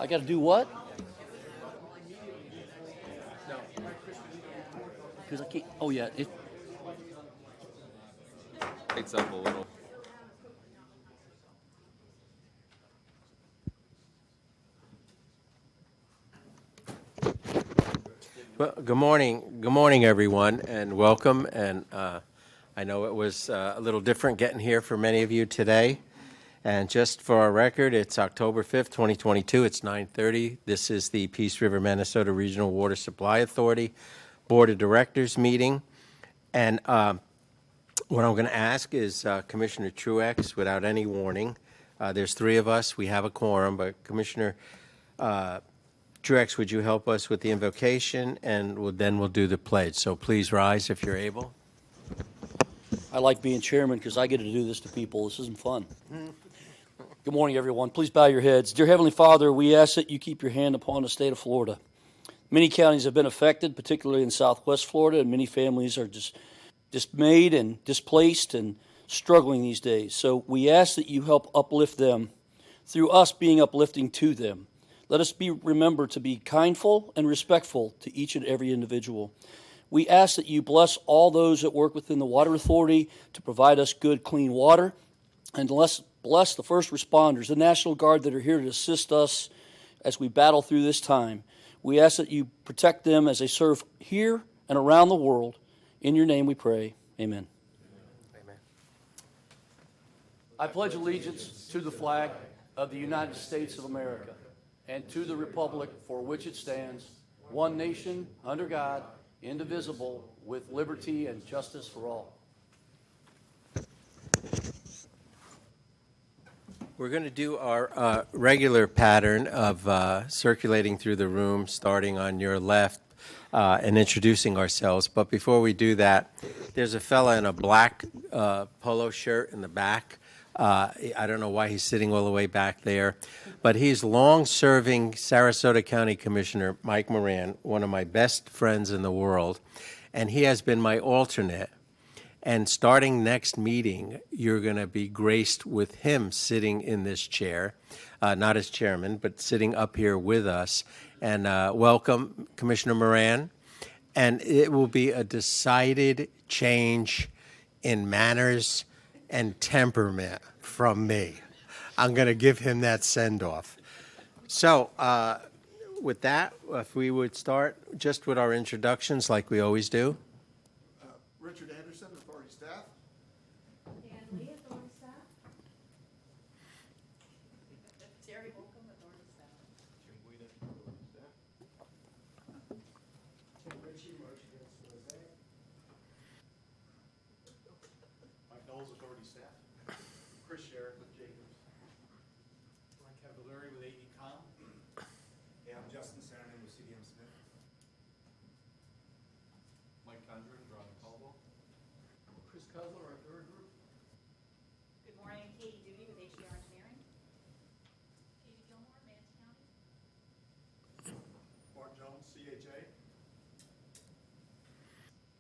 I got to do what? Because I can't. Oh yeah. Lights up a little. Well, good morning, everyone, and welcome. And I know it was a little different getting here for many of you today. And just for our record, it's October 5th, 2022. It's 9:30. This is the Peace River, Manasota Regional Water Supply Authority Board of Directors meeting. And what I'm going to ask is Commissioner Truex, without any warning. There's three of us. We have a quorum, but Commissioner Truex, would you help us with the invocation, and then we'll do the pledge. So please rise if you're able. I like being chairman because I get to do this to people. This isn't fun. Good morning, everyone. Please bow your heads. Dear Heavenly Father, we ask that you keep your hand upon the state of Florida. Many counties have been affected, particularly in Southwest Florida, and many families are just dismayed and displaced and struggling these days. So we ask that you help uplift them through us being uplifting to them. Let us remember to be kindful and respectful to each and every individual. We ask that you bless all those that work within the Water Authority to provide us good, clean water, and bless the first responders, the National Guard that are here to assist us as we battle through this time. We ask that you protect them as they serve here and around the world. In your name we pray. Amen. Amen. I pledge allegiance to the flag of the United States of America and to the republic for which it stands, one nation, under God, indivisible, with liberty and justice for all. We're going to do our regular pattern of circulating through the room, starting on your left and introducing ourselves. But before we do that, there's a fella in a black polo shirt in the back. I don't know why he's sitting all the way back there, but he's long-serving Sarasota County Commissioner Mike Moran, one of my best friends in the world, and he has been my alternate. And starting next meeting, you're going to be graced with him sitting in this chair, not as chairman, but sitting up here with us. And welcome, Commissioner Moran. And it will be a decided change in manners and temperament from me. I'm going to give him that send-off. So with that, if we would start just with our introductions like we always do. Richard Anderson, Authority Staff. Dan Lee, Authority Staff. Terry Holcomb, Authority Staff. Jim Guida, Authority Staff. Tim Ritchie, PRMRWSA. Mike Knowles, Authority Staff. Chris Sherrick with Jacobs. Mike Cavallari with AECom. Yeah, I'm Justin Saturday with CDM Smith. Mike Condren, Robin Caldwell. Chris Kozler, our third group. Good morning, Katie Dooney with HDR Engineering. Katie Gilmore, Manatee County. Mark Jones, CHA.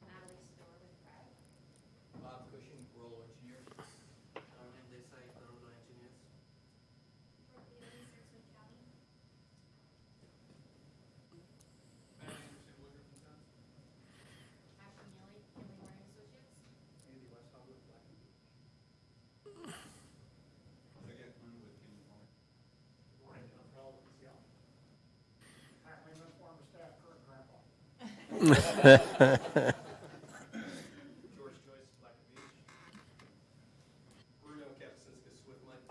Natalie Storer with Bragg. Bob Cushing, Rural Engineers. Arlen Desai, Environmental Engineers. Brooke Bailey, Sarasota County. Matt Anderson, Woodruff and Sons. Ashley Neely, Kinley Moran Associates. Andy Westphal with Black Beach. Again, with Kenny Moore. Good morning, John Powell with Seattle. Pat Lehman, former staff, current grandpa. George Joyce, Black Beach. Bruno Kapuscinskis with Mike.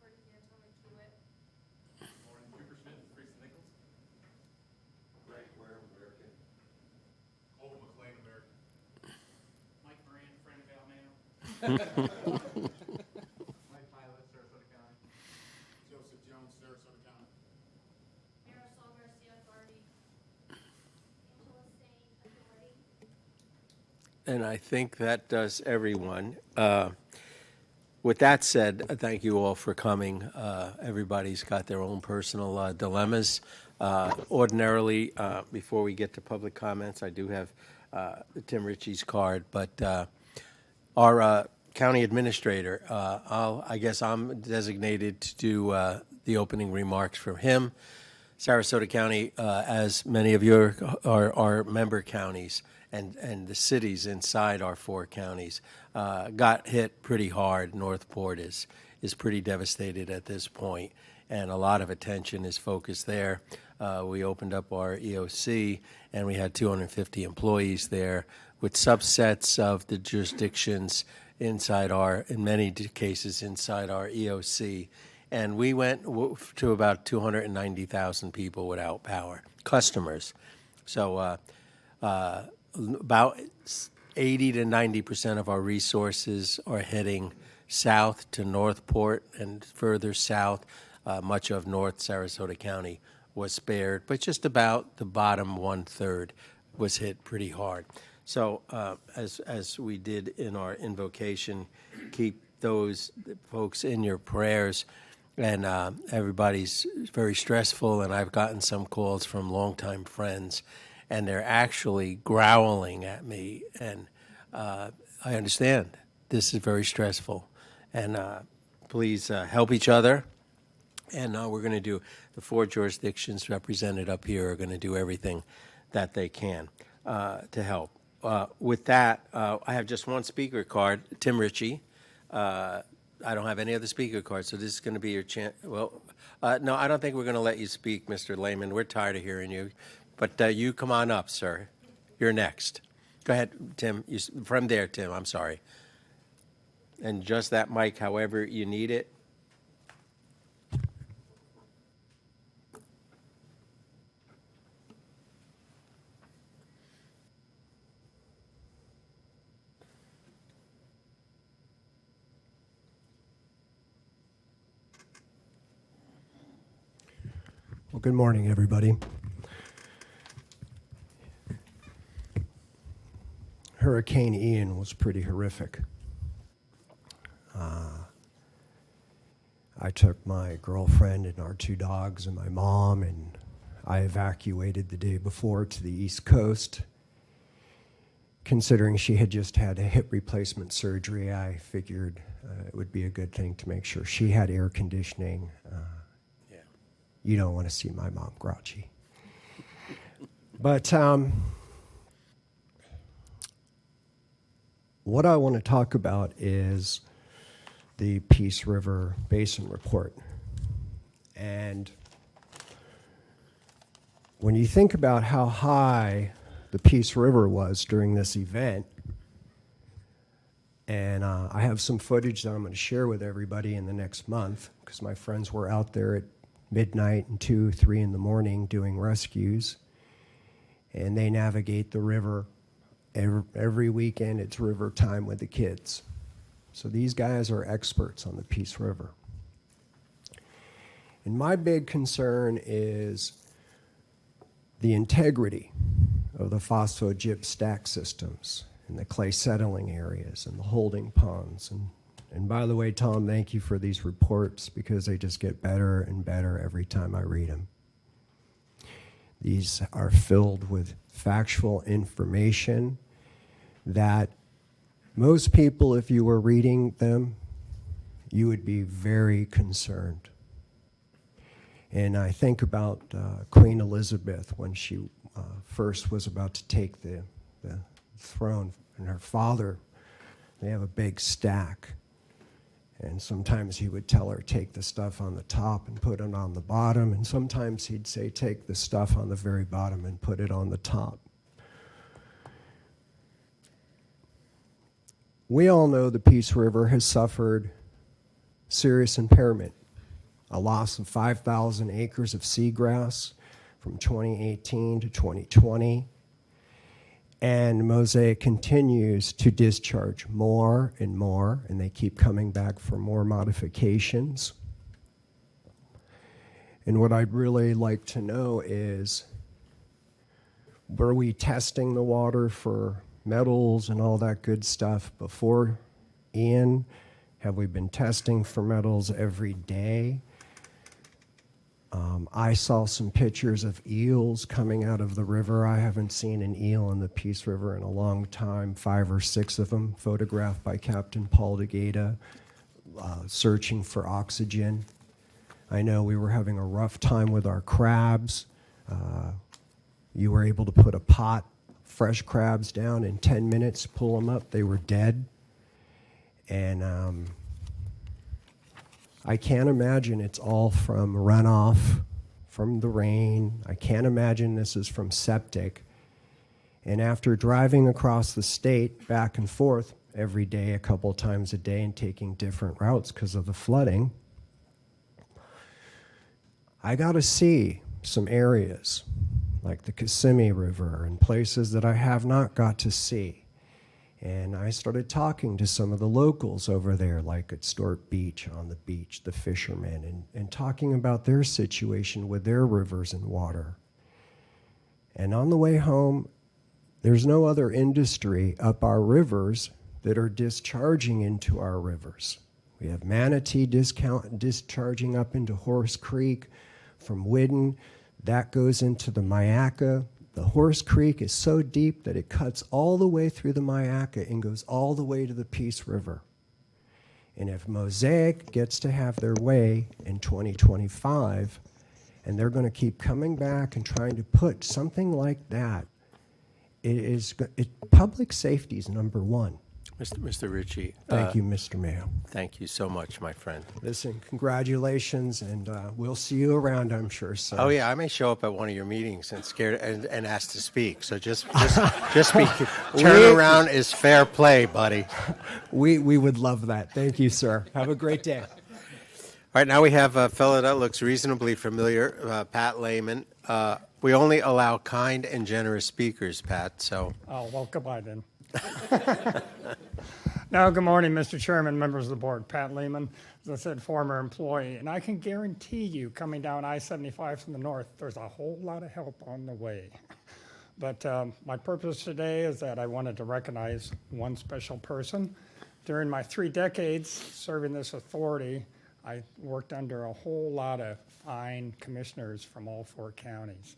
Courtney D'Antoni, Kiewit. Morning, Cooper Smith, Teresa Nichols. Greg Ware, American. Colton McLean, American. Mike Moran, friend of Almano. Mike Pilot, Sarasota County. Joseph Jones, Sarasota County. Marisol Garcia, Authority. Angela Stain, Authority. And I think that does everyone. With that said, thank you all for coming. Everybody's got their own personal dilemmas. Ordinarily, before we get to public comments, I do have Tim Ritchie's card, but our County Administrator. I guess I'm designated to do the opening remarks for him. Sarasota County, as many of you are member counties, and the cities inside our 4 counties got hit pretty hard. Northport is pretty devastated at this point, and a lot of attention is focused there. We opened up our EOC, and we had 250 employees there with subsets of the jurisdictions inside in many cases, inside our EOC. And we went to about 290,000 people without power, customers. So about 80 to 90% of our resources are heading south to Northport and further south. Much of North Sarasota County was spared, but just about the bottom 1/3 was hit pretty hard. So as we did in our invocation, keep those folks in your prayers. And everybody's very stressful, and I've gotten some calls from longtime friends, and they're actually growling at me. And I understand this is very stressful. And please help each other. And we're going to do, the 4 jurisdictions represented up here are going to do everything that they can to help. With that, I have just one speaker card, Tim Ritchie. I don't have any other speaker cards, so this is going to be your chance. Well, no, I don't think we're going to let you speak, Mr. Lehman. We're tired of hearing you. But you come on up, sir. You're next. Go ahead, Tim. From there, Tim, I'm sorry. And just that mic, however you need it. Well, good morning, everybody. Hurricane Ian was pretty horrific. I took my girlfriend and our 2 dogs and my mom, and I evacuated the day before to the East Coast. Considering she had just had a hip replacement surgery, I figured it would be a good thing to make sure she had air conditioning. You don't want to see my mom grouchy. But what I want to talk about is the Peace River Basin Report. And when you think about how high the Peace River was during this event, and I have some footage that I'm going to share with everybody in the next month, because my friends were out there at midnight and 2, 3 in the morning doing rescues, and they navigate the river every weekend. It's river time with the kids. So these guys are experts on the Peace River. And my big concern is the integrity of the phospho-gyp stack systems and the clay settling areas and the holding ponds. And by the way, Tom, thank you for these reports, because they just get better and better every time I read them. These are filled with factual information that most people, if you were reading them, you would be very concerned. And I think about Queen Elizabeth when she first was about to take the throne, and her father, they have a big stack. And sometimes he would tell her, take the stuff on the top and put it on the bottom. And sometimes he'd say, take the stuff on the very bottom and put it on the top. We all know the Peace River has suffered serious impairment, a loss of 5,000 acres of seagrass from 2018 to 2020. And Mosaic continues to discharge more and more, and they keep coming back for more modifications. And what I'd really like to know is, were we testing the water for metals and all that good stuff before Ian? Have we been testing for metals every day? I saw some pictures of eels coming out of the river. I haven't seen an eel in the Peace River in a long time, 5 or 6 of them, photographed by Captain Paul DeGata, searching for oxygen. I know we were having a rough time with our crabs. You were able to put a pot, fresh crabs down in 10 minutes, pull them up, they were dead. And I can't imagine it's all from runoff, from the rain. I can't imagine this is from septic. And after driving across the state back and forth every day, a couple times a day, and taking different routes because of the flooding, I got to see some areas like the Kissimmee River and places that I have not got to see. And I started talking to some of the locals over there, like at Stort Beach, on the beach, the fishermen, and talking about their situation with their rivers and water. And on the way home, there's no other industry up our rivers that are discharging into our rivers. We have Manatee discharging up into Horse Creek from Whidden. That goes into the Myakka. The Horse Creek is so deep that it cuts all the way through the Myakka and goes all the way to the Peace River. And if Mosaic gets to have their way in 2025, and they're going to keep coming back and trying to put something like that, public safety is number one. Mr. Ritchie. Thank you, Mr. Mayo. Thank you so much, my friend. Listen, congratulations, and we'll see you around, I'm sure. So. Oh yeah, I may show up at one of your meetings and scared and ask to speak. So just be turn around is fair play, buddy. We would love that. Thank you, sir. Have a great day. All right, now we have a fellow that looks reasonably familiar, Pat Lehman. We only allow kind and generous speakers, Pat. So. Oh, well, goodbye then. Now, good morning, Mr. Chairman, members of the board. Pat Lehman, as I said, former employee. And I can guarantee you, coming down I-75 from the north, there's a whole lot of help on the way. But my purpose today is that I wanted to recognize one special person. During my 3 decades serving this authority, I worked under a whole lot of fine commissioners from all 4 counties.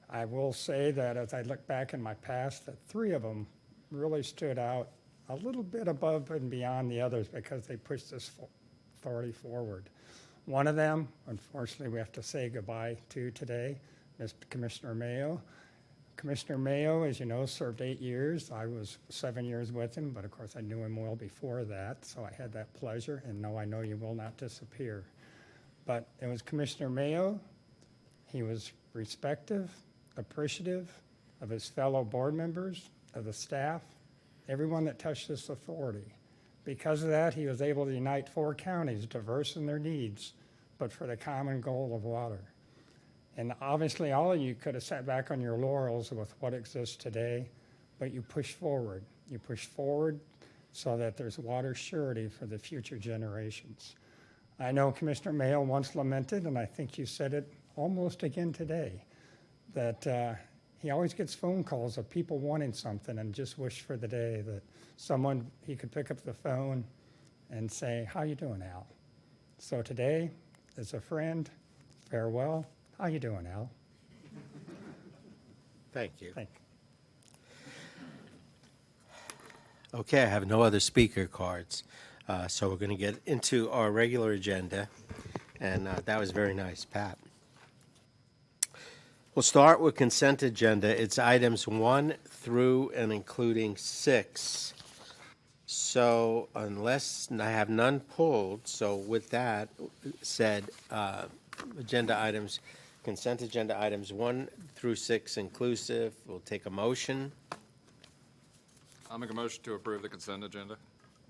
I will say that as I look back in my past, that 3 of them really stood out a little bit above and beyond the others because they pushed this authority forward. One of them, unfortunately, we have to say goodbye to today, Mr. Commissioner Mayo. Commissioner Mayo, as you know, served 8 years. I was 7 years with him, but of course I knew him well before that, so I had that pleasure, and no, I know you will not disappear. But it was Commissioner Mayo. He was respectful, appreciative of his fellow board members, of the staff, everyone that touched this authority. Because of that, he was able to unite 4 counties, diverse in their needs, but for the common goal of water. And obviously, all of you could have sat back on your laurels with what exists today, but you pushed forward. You pushed forward so that there's water surety for the future generations. I know Commissioner Mayo once lamented, and I think you said it almost again today, that he always gets phone calls of people wanting something and just wish for the day that he could pick up the phone and say, how you doing, Al? So today, as a friend, farewell. How you doing, Al? Thank you. Thank you. Okay, I have no other speaker cards, so we're going to get into our regular agenda, and that was very nice, Pat. We'll start with consent agenda. It's items 1 through and including 6. So unless I have none pulled, so with that said, consent agenda items 1 through 6 inclusive. We'll take a motion. I'll make a motion to approve the consent agenda.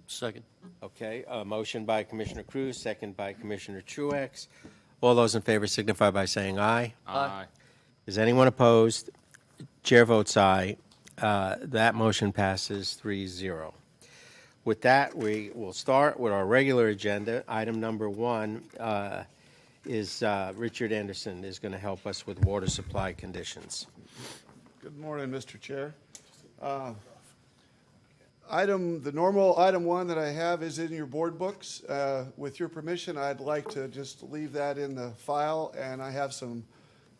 Second. Okay, a motion by Commissioner Cruz, second by Commissioner Truex. All those in favor signify by saying aye. Aye. Is anyone opposed? Chair votes aye. That motion passes 3-0. With that, we will start with our regular agenda. Item number 1 is Richard Anderson is going to help us with water supply conditions. Good morning, Mr. Chair. The normal item 1 that I have is in your board books. With your permission, I'd like to just leave that in the file, and I have some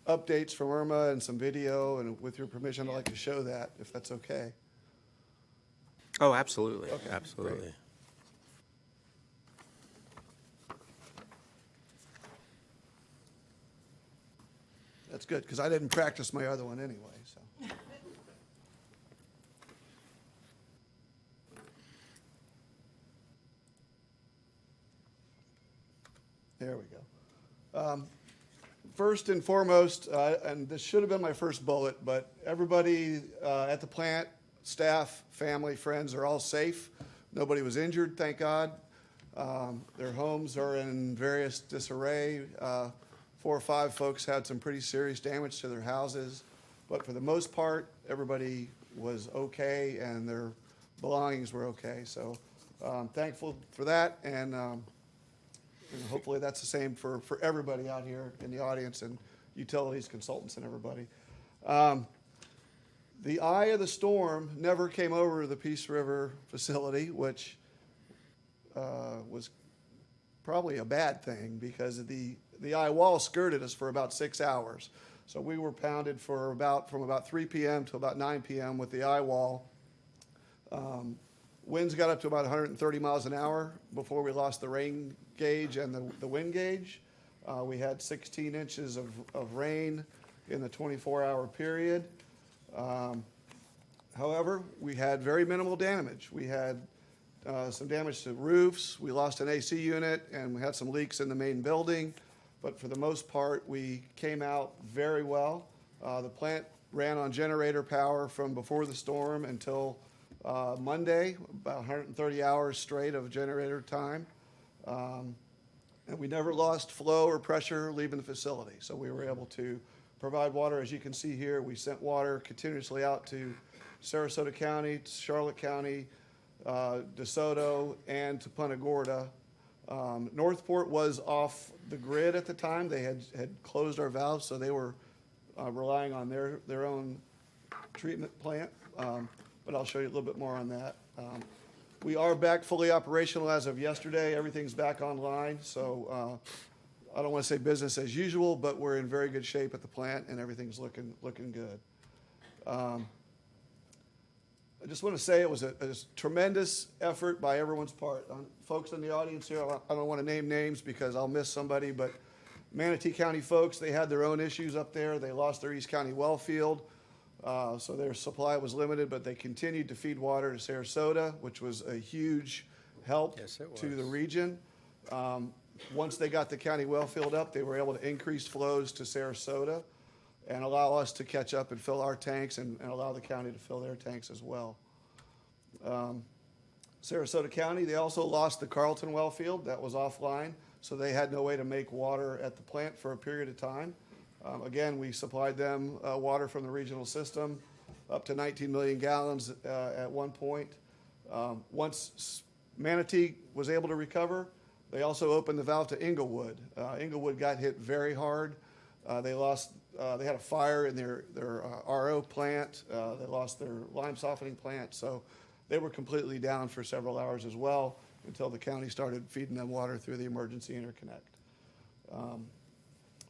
updates from Irma and some video, and with your permission, I'd like to show that, if that's okay. Oh, absolutely, Okay, absolutely. great. That's good, because I didn't practice my other one anyway, so. There we go. First and foremost, and this should have been my first bullet, but everybody at the plant, staff, family, friends are all safe. Nobody was injured, thank God. Their homes are in various disarray. 4 or 5 folks had some pretty serious damage to their houses, but for the most part, everybody was okay and their belongings were okay. So thankful for that, and hopefully that's the same for everybody out here in the audience and utilities consultants and everybody. The eye of the storm never came over the Peace River facility, which was probably a bad thing because the eye wall skirted us for about 6 hours. So we were pounded from about 3 p.m. to about 9 p.m. with the eye wall. Winds got up to about 130 miles an hour before we lost the rain gauge and the wind gauge. We had 16 inches of rain in the 24-hour period. However, we had very minimal damage. We had some damage to roofs. We lost an AC unit, and we had some leaks in the main building. But for the most part, we came out very well. The plant ran on generator power from before the storm until Monday, about 130 hours straight of generator time. And we never lost flow or pressure leaving the facility. So we were able to provide water. As you can see here, we sent water continuously out to Sarasota County, to Charlotte County, DeSoto, and to Punta Gorda. Northport was off the grid at the time. They had closed our valves, so they were relying on their own treatment plant. But I'll show you a little bit more on that. We are back fully operational as of yesterday. Everything's back online, so I don't want to say business as usual, but we're in very good shape at the plant, and everything's looking good. I just want to say it was a tremendous effort by everyone's part. Folks in the audience here, I don't want to name names because I'll miss somebody, but Manatee County folks, they had their own issues up there. They lost their East County well field, so their supply was limited, but they continued to feed water to Sarasota, which was a huge help to the region. Once they got the county well filled up, they were able to increase flows to Sarasota and allow us to catch up and fill our tanks and allow the county to fill their tanks as well. Sarasota County, they also lost the Carlton well field. That was offline, so they had no way to make water at the plant for a period of time. Again, we supplied them water from the regional system, up to 19 million gallons at one point. Once Manatee was able to recover, they also opened the valve to Inglewood. Inglewood got hit very hard. They had a fire in their RO plant. They lost their lime softening plant. So they were completely down for several hours as well until the county started feeding them water through the emergency interconnect.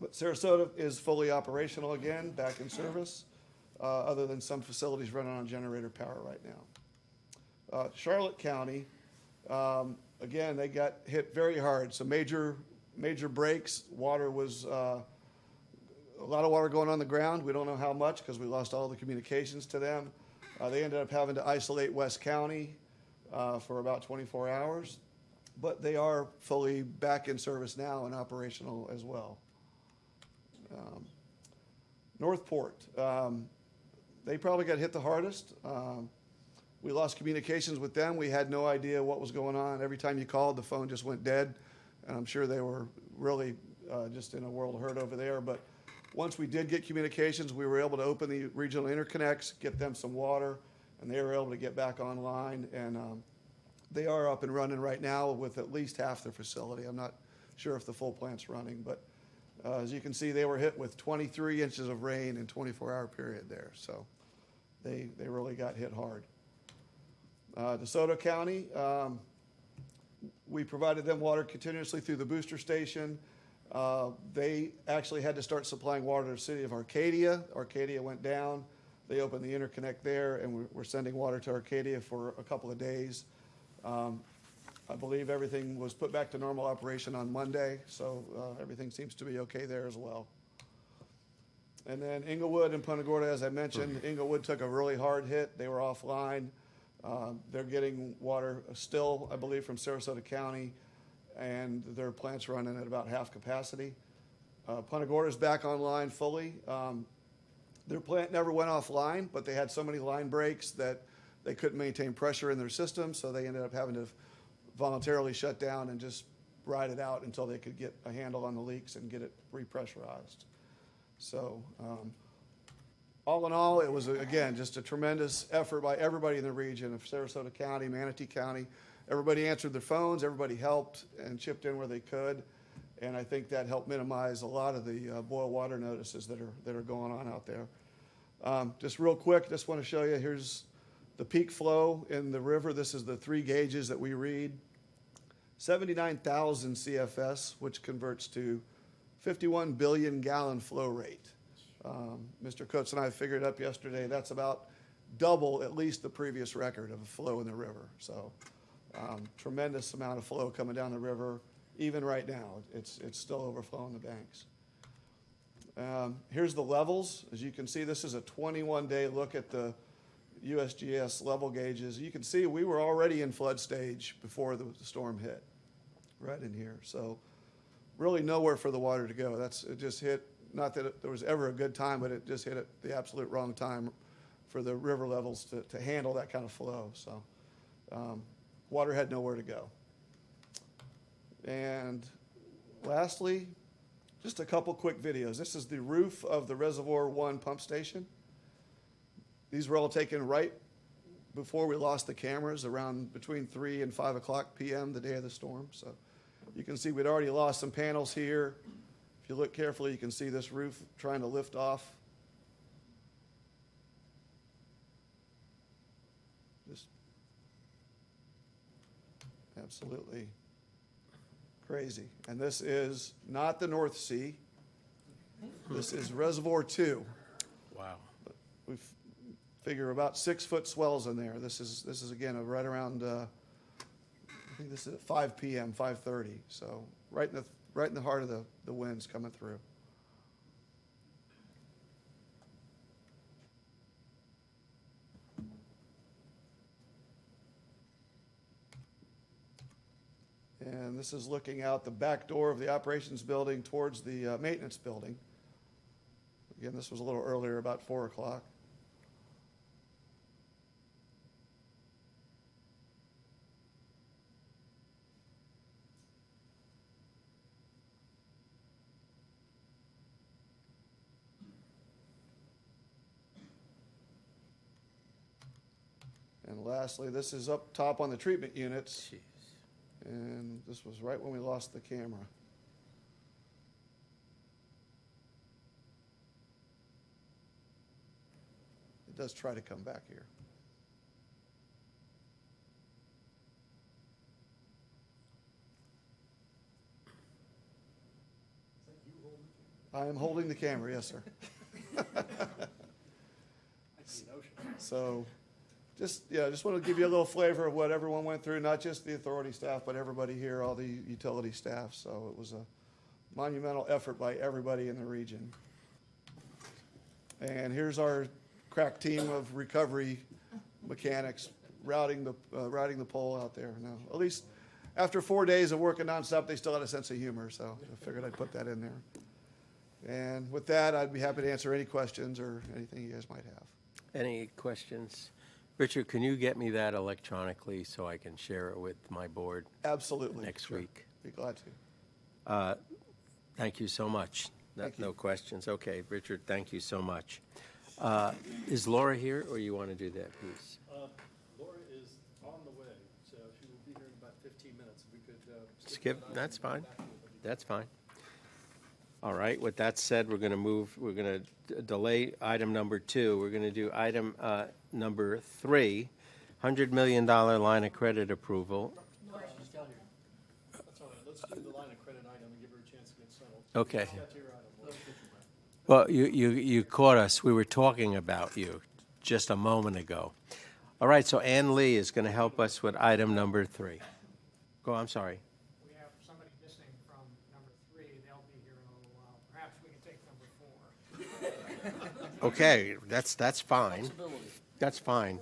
But Sarasota is fully operational again, back in service, other than some facilities running on generator power right now. Charlotte County, again, they got hit very hard. So major breaks. Water was a lot of water going on the ground. We don't know how much because we lost all the communications to them. They ended up having to isolate West County for about 24 hours, but they are fully back in service now and operational as well. Northport, they probably got hit the hardest. We lost communications with them. We had no idea what was going on. Every time you called, the phone just went dead, and I'm sure they were really just in a world of hurt over there. But once we did get communications, we were able to open the regional interconnects, get them some water, and they were able to get back online. And they are up and running right now with at least half their facility. I'm not sure if the full plant's running, but as you can see, they were hit with 23 inches of rain in 24-hour period there. So they really got hit hard. DeSoto County, we provided them water continuously through the booster station. They actually had to start supplying water to the city of Arcadia. Arcadia went down. They opened the interconnect there, and we're sending water to Arcadia for a couple of days. I believe everything was put back to normal operation on Monday, so everything seems to be okay there as well. And then Inglewood and Punta Gorda, as I mentioned, Inglewood took a really hard hit. They were offline. They're getting water still, I believe, from Sarasota County, and their plant's running at about half capacity. Punta Gorda's back online fully. Their plant never went offline, but they had so many line breaks that they couldn't maintain pressure in their system, so they ended up having to voluntarily shut down and just ride it out until they could get a handle on the leaks and get it repressurized. So all in all, it was, again, just a tremendous effort by everybody in the region of Sarasota County, Manatee County. Everybody answered their phones, everybody helped and chipped in where they could. And I think that helped minimize a lot of the boil water notices that are going on out there. Just real quick, just want to show you, here's the peak flow in the river. This is the 3 gauges that we read. 79,000 CFS, which converts to 51 billion gallon flow rate. Mr. Coates and I figured up yesterday, that's about double at least the previous record of flow in the river. So tremendous amount of flow coming down the river. Even right now, it's still overflowing the banks. Here's the levels. As you can see, this is a 21-day look at the USGS level gauges. You can see we were already in flood stage before the storm hit, right in here. So really nowhere for the water to go. It just hit, not that there was ever a good time, but it just hit at the absolute wrong time for the river levels to handle that kind of flow. So water had nowhere to go. And lastly, just a couple quick videos. This is the roof of the Reservoir 1 pump station. These were all taken right before we lost the cameras, around between 3 and 5 o'clock p.m. the day of the storm. So you can see we'd already lost some panels here. If you look carefully, you can see this roof trying to lift off. Just absolutely crazy. And this is not the North Sea. This is Reservoir 2. Wow. We figure about 6-foot swells in there. This is again right around. I think this is at 5 p.m., 5:30. So right in the heart of the winds coming through. And this is looking out the back door of the operations building towards the maintenance building. Again, this was a little earlier, about 4 o'clock. And lastly, this is up top on the treatment units. Jeez. And this was right when we lost the camera. It does try to come back here. I am holding the camera, yes, sir. So just want to give you a little flavor of what everyone went through, not just the authority staff, but everybody here, all the utility staff. So it was a monumental effort by everybody in the region. And here's our crack team of recovery mechanics routing the pole out there. Now, at least after 4 days of working nonstop, they still had a sense of humor, so I figured I'd put that in there. And with that, I'd be happy to answer any questions or anything you guys might have. Any questions? Richard, can you get me that electronically so I can share it with my board Absolutely. next Sure. week? Be glad to. Thank you so much. Thank you. No questions. Okay, Richard, thank you so much. Is Laura here, or you want to do that, please? Laura is on the way, so she will be here in about 15 minutes. If we could Skip, that item that's and come fine. back to it, that'd be That's fine. All right, with that said, we're going to delay item number 2. We're going to do item number 3, $100 million line of credit approval. That's all right, let's do the line of credit item and give her a chance to get settled. Okay. Let's get to your item. We'll get you back. Well, you caught us. We were talking about you just a moment ago. All right, so Ann Lee is going to help us with item number 3. Go, I'm sorry. We have somebody missing from number 3. They'll be here in a little while. Perhaps we can take number 4. Okay, that's fine. That's fine.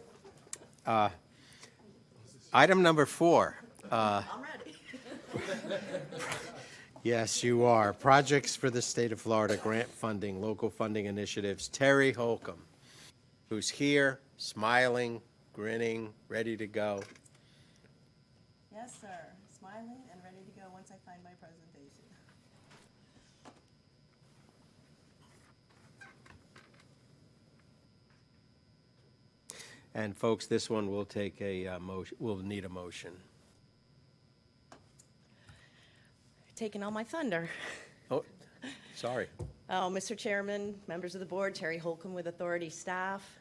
Item number 4. I'm ready. Yes, you are. Projects for the State of Florida, grant funding, local funding initiatives. Terry Holcomb, who's here, smiling, grinning, ready to go. Yes, sir. Smiling and ready to go once I find my presentation. And folks, this one will take a motion. We'll need a motion. Taking all my thunder. Oh, sorry. Oh, Mr. Chairman, members of the board, Terry Holcomb with Authority staff.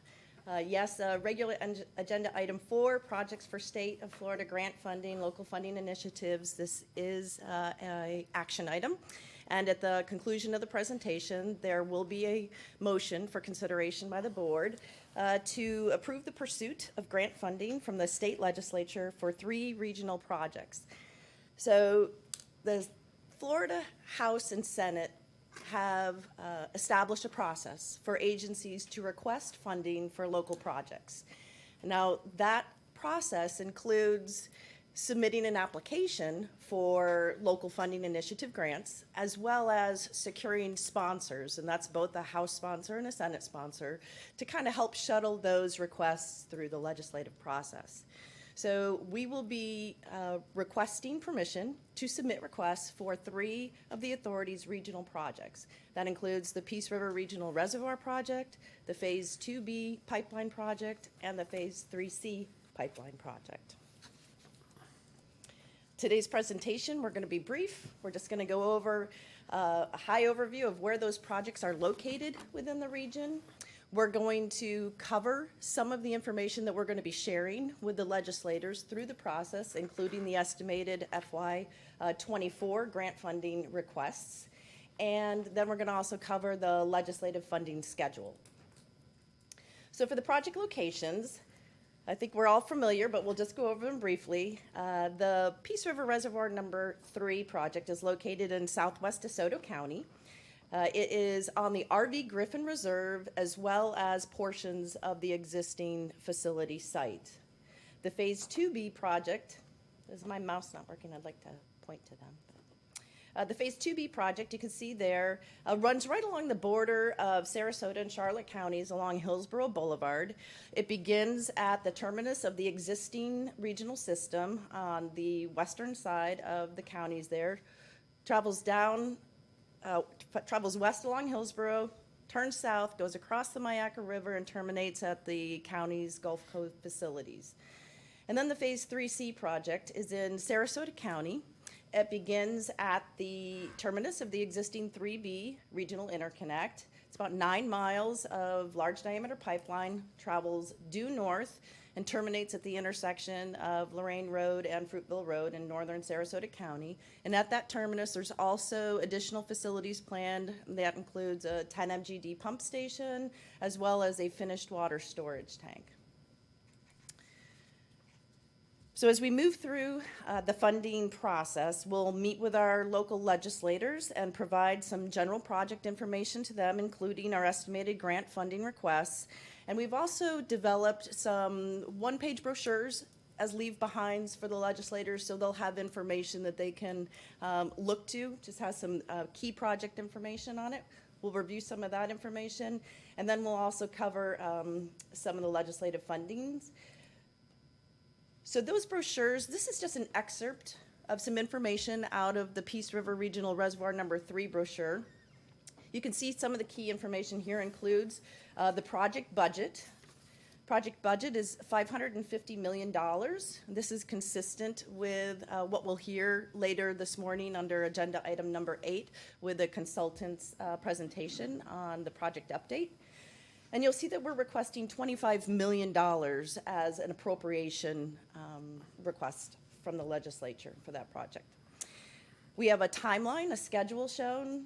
Yes, regular agenda item 4, projects for State of Florida grant funding, local funding initiatives. This is a action item. And at the conclusion of the presentation, there will be a motion for consideration by the board to approve the pursuit of grant funding from the state legislature for 3 regional projects. So the Florida House and Senate have established a process for agencies to request funding for local projects. Now, that process includes submitting an application for local funding initiative grants, as well as securing sponsors, and that's both a House sponsor and a Senate sponsor, to kind of help shuttle those requests through the legislative process. So we will be requesting permission to submit requests for 3 of the authority's regional projects. That includes the Peace River Regional Reservoir Project, the Phase 2B Pipeline Project, and the Phase 3C Pipeline Project. Today's presentation, we're going to be brief. We're just going to go over a high overview of where those projects are located within the region. We're going to cover some of the information that we're going to be sharing with the legislators through the process, including the estimated FY24 grant funding requests. And then we're going to also cover the legislative funding schedule. So for the project locations, I think we're all familiar, but we'll just go over them briefly. The Peace River Reservoir number 3 project is located in southwest DeSoto County. It is on the R.V. Griffin Reserve, as well as portions of the existing facility site. The Phase 2B project, is my mouse not working? I'd like to point to them. The Phase 2B project, you can see there, runs right along the border of Sarasota and Charlotte counties along Hillsborough Boulevard. It begins at the terminus of the existing regional system on the western side of the counties there, travels west along Hillsborough, turns south, goes across the Myakka River, and terminates at the county's Gulf Coast facilities. And then the Phase 3C project is in Sarasota County. It begins at the terminus of the existing 3B regional interconnect. It's about 9 miles of large diameter pipeline, travels due north, and terminates at the intersection of Lorraine Road and Fruitville Road in northern Sarasota County. And at that terminus, there's also additional facilities planned. That includes a 10 MGD pump station, as well as a finished water storage tank. So as we move through the funding process, we'll meet with our local legislators and provide some general project information to them, including our estimated grant funding requests. And we've also developed some one-page brochures as leave-behinds for the legislators, so they'll have information that they can look to, just has some key project information on it. We'll review some of that information, and then we'll also cover some of the legislative fundings. So those brochures, this is just an excerpt of some information out of the Peace River Regional Reservoir number 3 brochure. You can see some of the key information here includes the project budget. Project budget is $550 million. This is consistent with what we'll hear later this morning under agenda item number 8 with the consultant's presentation on the project update. And you'll see that we're requesting $25 million as an appropriation request from the legislature for that project. We have a timeline, a schedule shown.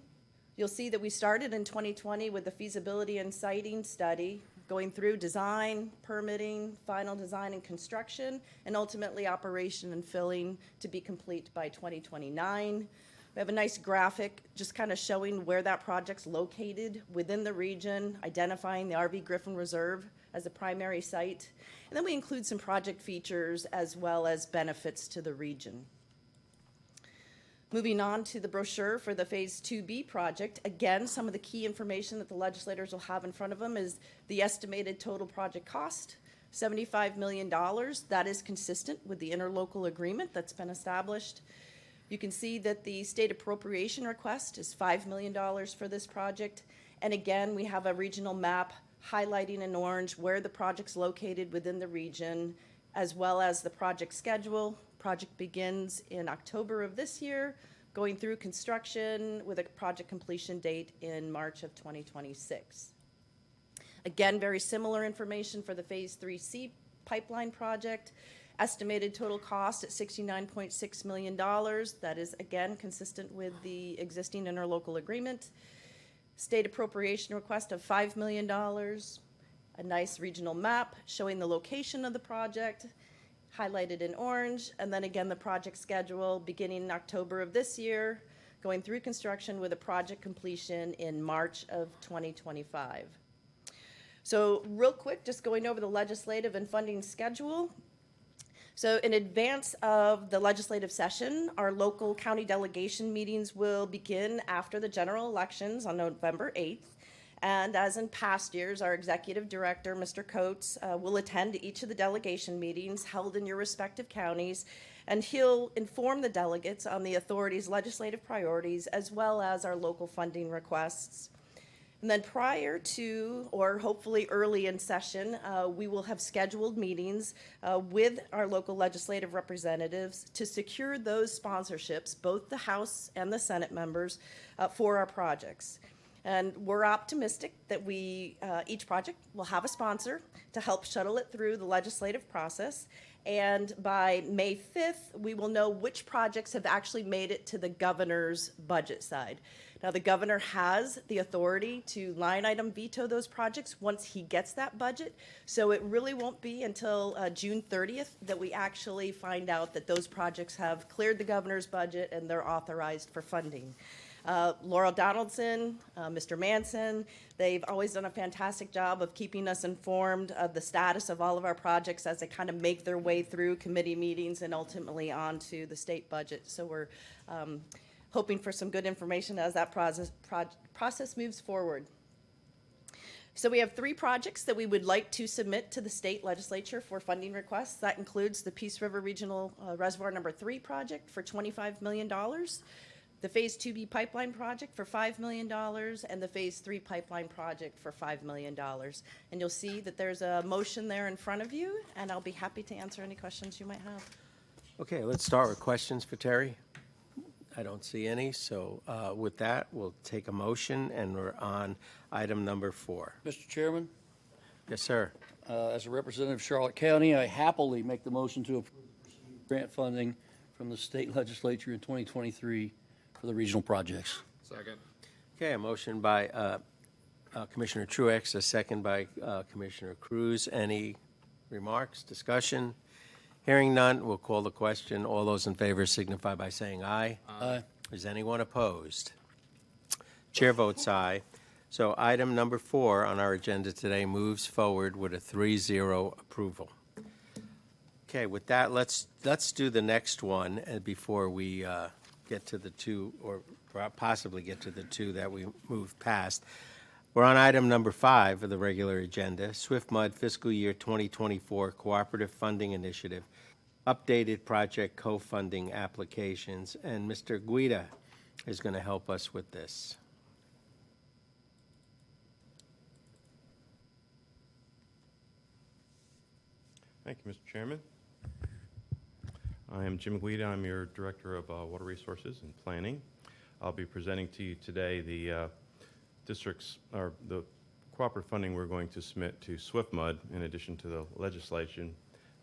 You'll see that we started in 2020 with the feasibility and siting study, going through design, permitting, final design and construction, and ultimately operation and filling to be complete by 2029. We have a nice graphic just kind of showing where that project's located within the region, identifying the RV Griffin Reserve as a primary site. And then we include some project features as well as benefits to the region. Moving on to the brochure for the Phase 2B project, again, some of the key information that the legislators will have in front of them is the estimated total project cost, $75 million. That is consistent with the interlocal agreement that's been established. You can see that the state appropriation request is $5 million for this project. And again, we have a regional map highlighting in orange where the project's located within the region, as well as the project schedule. Project begins in October of this year, going through construction with a project completion date in March of 2026. Again, very similar information for the Phase 3C pipeline project. Estimated total cost at $69.6 million. That is, again, consistent with the existing interlocal agreement. State appropriation request of $5 million. A nice regional map showing the location of the project, highlighted in orange, and then again the project schedule beginning in October of this year, going through construction with a project completion in March of 2025. So real quick, just going over the legislative and funding schedule. So in advance of the legislative session, our local county delegation meetings will begin after the general elections on November 8th. And as in past years, our executive director, Mr. Coates, will attend each of the delegation meetings held in your respective counties, and he'll inform the delegates on the authority's legislative priorities as well as our local funding requests. And then prior to, or hopefully early in session, we will have scheduled meetings with our local legislative representatives to secure those sponsorships, both the House and the Senate members, for our projects. And we're optimistic that each project will have a sponsor to help shuttle it through the legislative process. And by May 5th, we will know which projects have actually made it to the governor's budget side. Now, the governor has the authority to line item veto those projects once he gets that budget. So it really won't be until June 30th that we actually find out that those projects have cleared the governor's budget and they're authorized for funding. Laurel Donaldson, Mr. Manson, they've always done a fantastic job of keeping us informed of the status of all of our projects as they kind of make their way through committee meetings and ultimately onto the state budget. So we're hoping for some good information as that process moves forward. So we have 3 projects that we would like to submit to the state legislature for funding requests. That includes the Peace River Regional Reservoir Number 3 project for $25 million. The Phase 2B pipeline project for $5 million, and the Phase 3 pipeline project for $5 million. And you'll see that there's a motion there in front of you, and I'll be happy to answer any questions you might have. Okay, let's start with questions for Terry. I don't see any, so with that, we'll take a motion, and we're on item number 4. Mr. Chairman, Yes, sir. as a representative of Charlotte County, I happily make the motion to approve grant funding from the state legislature in 2023 for the regional projects. Second. Okay, a motion by Commissioner Truex, a second by Commissioner Cruz. Any remarks, discussion? Hearing none, we'll call the question. All those in favor signify by saying aye. Aye. Is anyone opposed? Chair votes aye. So item number 4 on our agenda today moves forward with a 3-0 approval. Okay, with that, let's do the next one before we get to the 2, or possibly get to the 2 that we moved past. We're on item number 5 of the regular agenda, Swift Mud Fiscal Year 2024 Cooperative Funding Initiative, updated project co-funding applications, and Mr. Guida is going to help us with this. Thank you, Mr. Chairman. I am Jim Guida. I'm your Director of Water Resources and Planning. I'll be presenting to you today the district's, or the cooperative funding we're going to submit to SwiftMud in addition to the legislation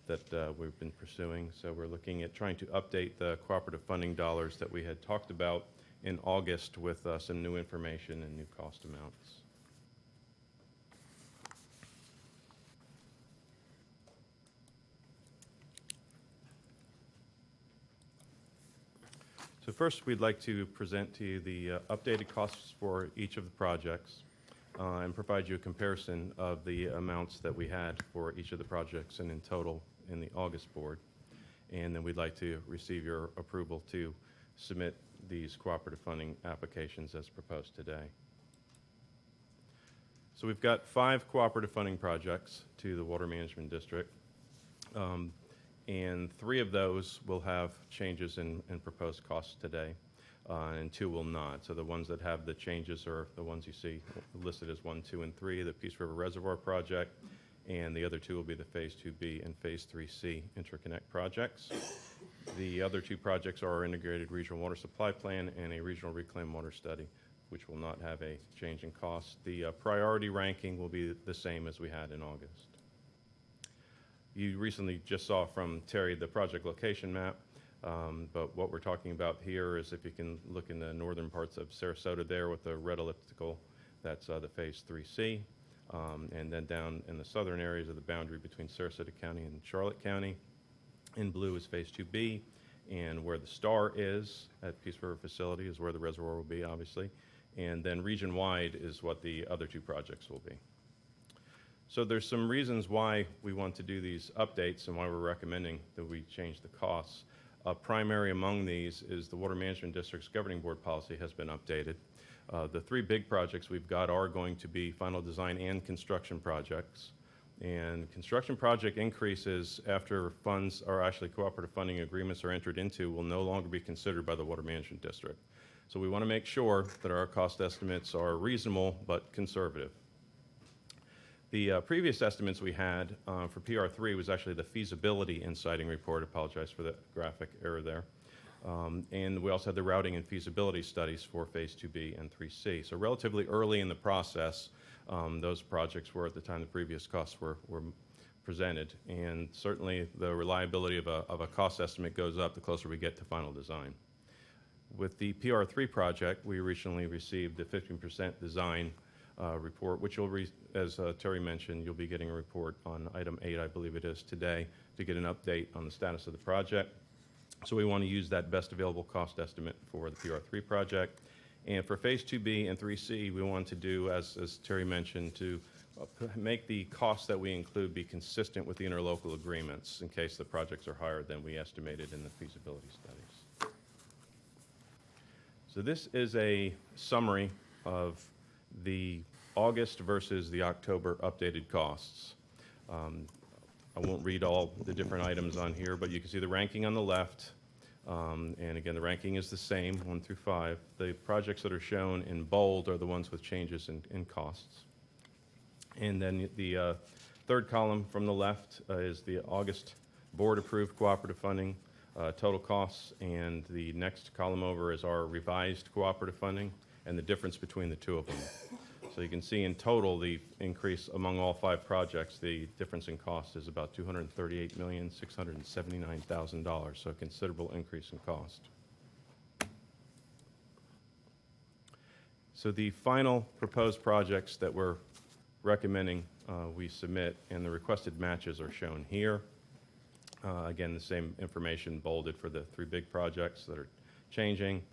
that we've been pursuing. So we're looking at trying to update the cooperative funding dollars that we had talked about in August with some new information and new cost amounts. So first, we'd like to present to you the updated costs for each of the projects and provide you a comparison of the amounts that we had for each of the projects and in total in the August board. And then we'd like to receive your approval to submit these cooperative funding applications as proposed today. So we've got 5 cooperative funding projects to the Water Management District. And 3 of those will have changes in proposed costs today, and 2 will not. So the ones that have the changes are the ones you see listed as 1, 2, and 3, the Peace River Reservoir project, and the other 2 will be the Phase 2B and Phase 3C interconnect projects. The other 2 projects are our Integrated Regional Water Supply Plan and a Regional Reclaimed Water Study, which will not have a change in cost. The priority ranking will be the same as we had in August. You recently just saw from Terry the project location map, but what we're talking about here is if you can look in the northern parts of Sarasota there with the red elliptical, that's the Phase 3C, and then down in the southern areas of the boundary between Sarasota County and Charlotte County. In blue is Phase 2B, and where the star is at Peace River Facility is where the reservoir will be, obviously, and then region-wide is what the other 2 projects will be. So there's some reasons why we want to do these updates and why we're recommending that we change the costs. Primary among these is the Water Management District's Governing Board policy has been updated. The 3 big projects we've got are going to be final design and construction projects. And construction project increases after funds are actually cooperative funding agreements are entered into will no longer be considered by the Water Management District. So we want to make sure that our cost estimates are reasonable but conservative. The previous estimates we had for PR3 was actually the feasibility and siting report. Apologize for the graphic error there. And we also had the routing and feasibility studies for Phase 2B and 3C. So relatively early in the process, those projects were at the time the previous costs were presented. And certainly the reliability of a cost estimate goes up the closer we get to final design. With the PR3 project, we recently received the 15% design report, which you'll, as Terry mentioned, you'll be getting a report on item 8, I believe it is, today, to get an update on the status of the project. So we want to use that best available cost estimate for the PR3 project. And for Phase 2B and 3C, we want to do, as Terry mentioned, to make the costs that we include be consistent with the interlocal agreements in case the projects are higher than we estimated in the feasibility studies. So this is a summary of the August versus the October updated costs. I won't read all the different items on here, but you can see the ranking on the left. And again, the ranking is the same, 1 through 5. The projects that are shown in bold are the ones with changes in costs. And then the third column from the left is the August board-approved cooperative funding total costs, and the next column over is our revised cooperative funding and the difference between the 2 of them. So you can see in total the increase among all 5 projects, the difference in cost is about $238,679,000, so a considerable increase in cost. So the final proposed projects that we're recommending we submit and the requested matches are shown here. Again, the same information bolded for the 3 big projects that are changing.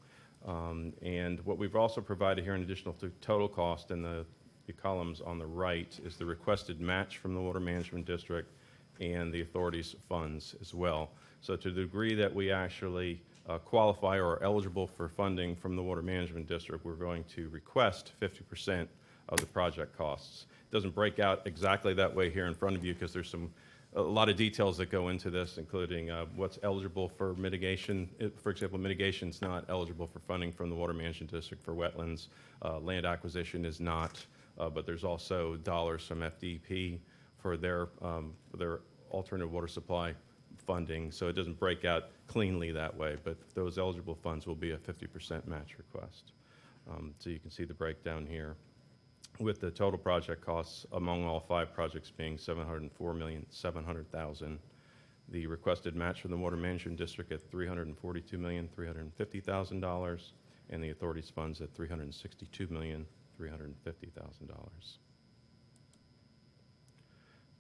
And what we've also provided here in additional to total cost in the columns on the right is the requested match from the Water Management District and the authority's funds as well. So to the degree that we actually qualify or are eligible for funding from the Water Management District, we're going to request 50% of the project costs. It doesn't break out exactly that way here in front of you because there's a lot of details that go into this, including what's eligible for mitigation. For example, mitigation is not eligible for funding from the Water Management District for wetlands. Land acquisition is not, but there's also dollars from FDP for their alternative water supply funding. So it doesn't break out cleanly that way, but those eligible funds will be a 50% match request. So you can see the breakdown here. with the total project costs among all 5 projects being $704,700,000. The requested match from the Water Management District at $342,350,000, and the authority's funds at $362,350,000.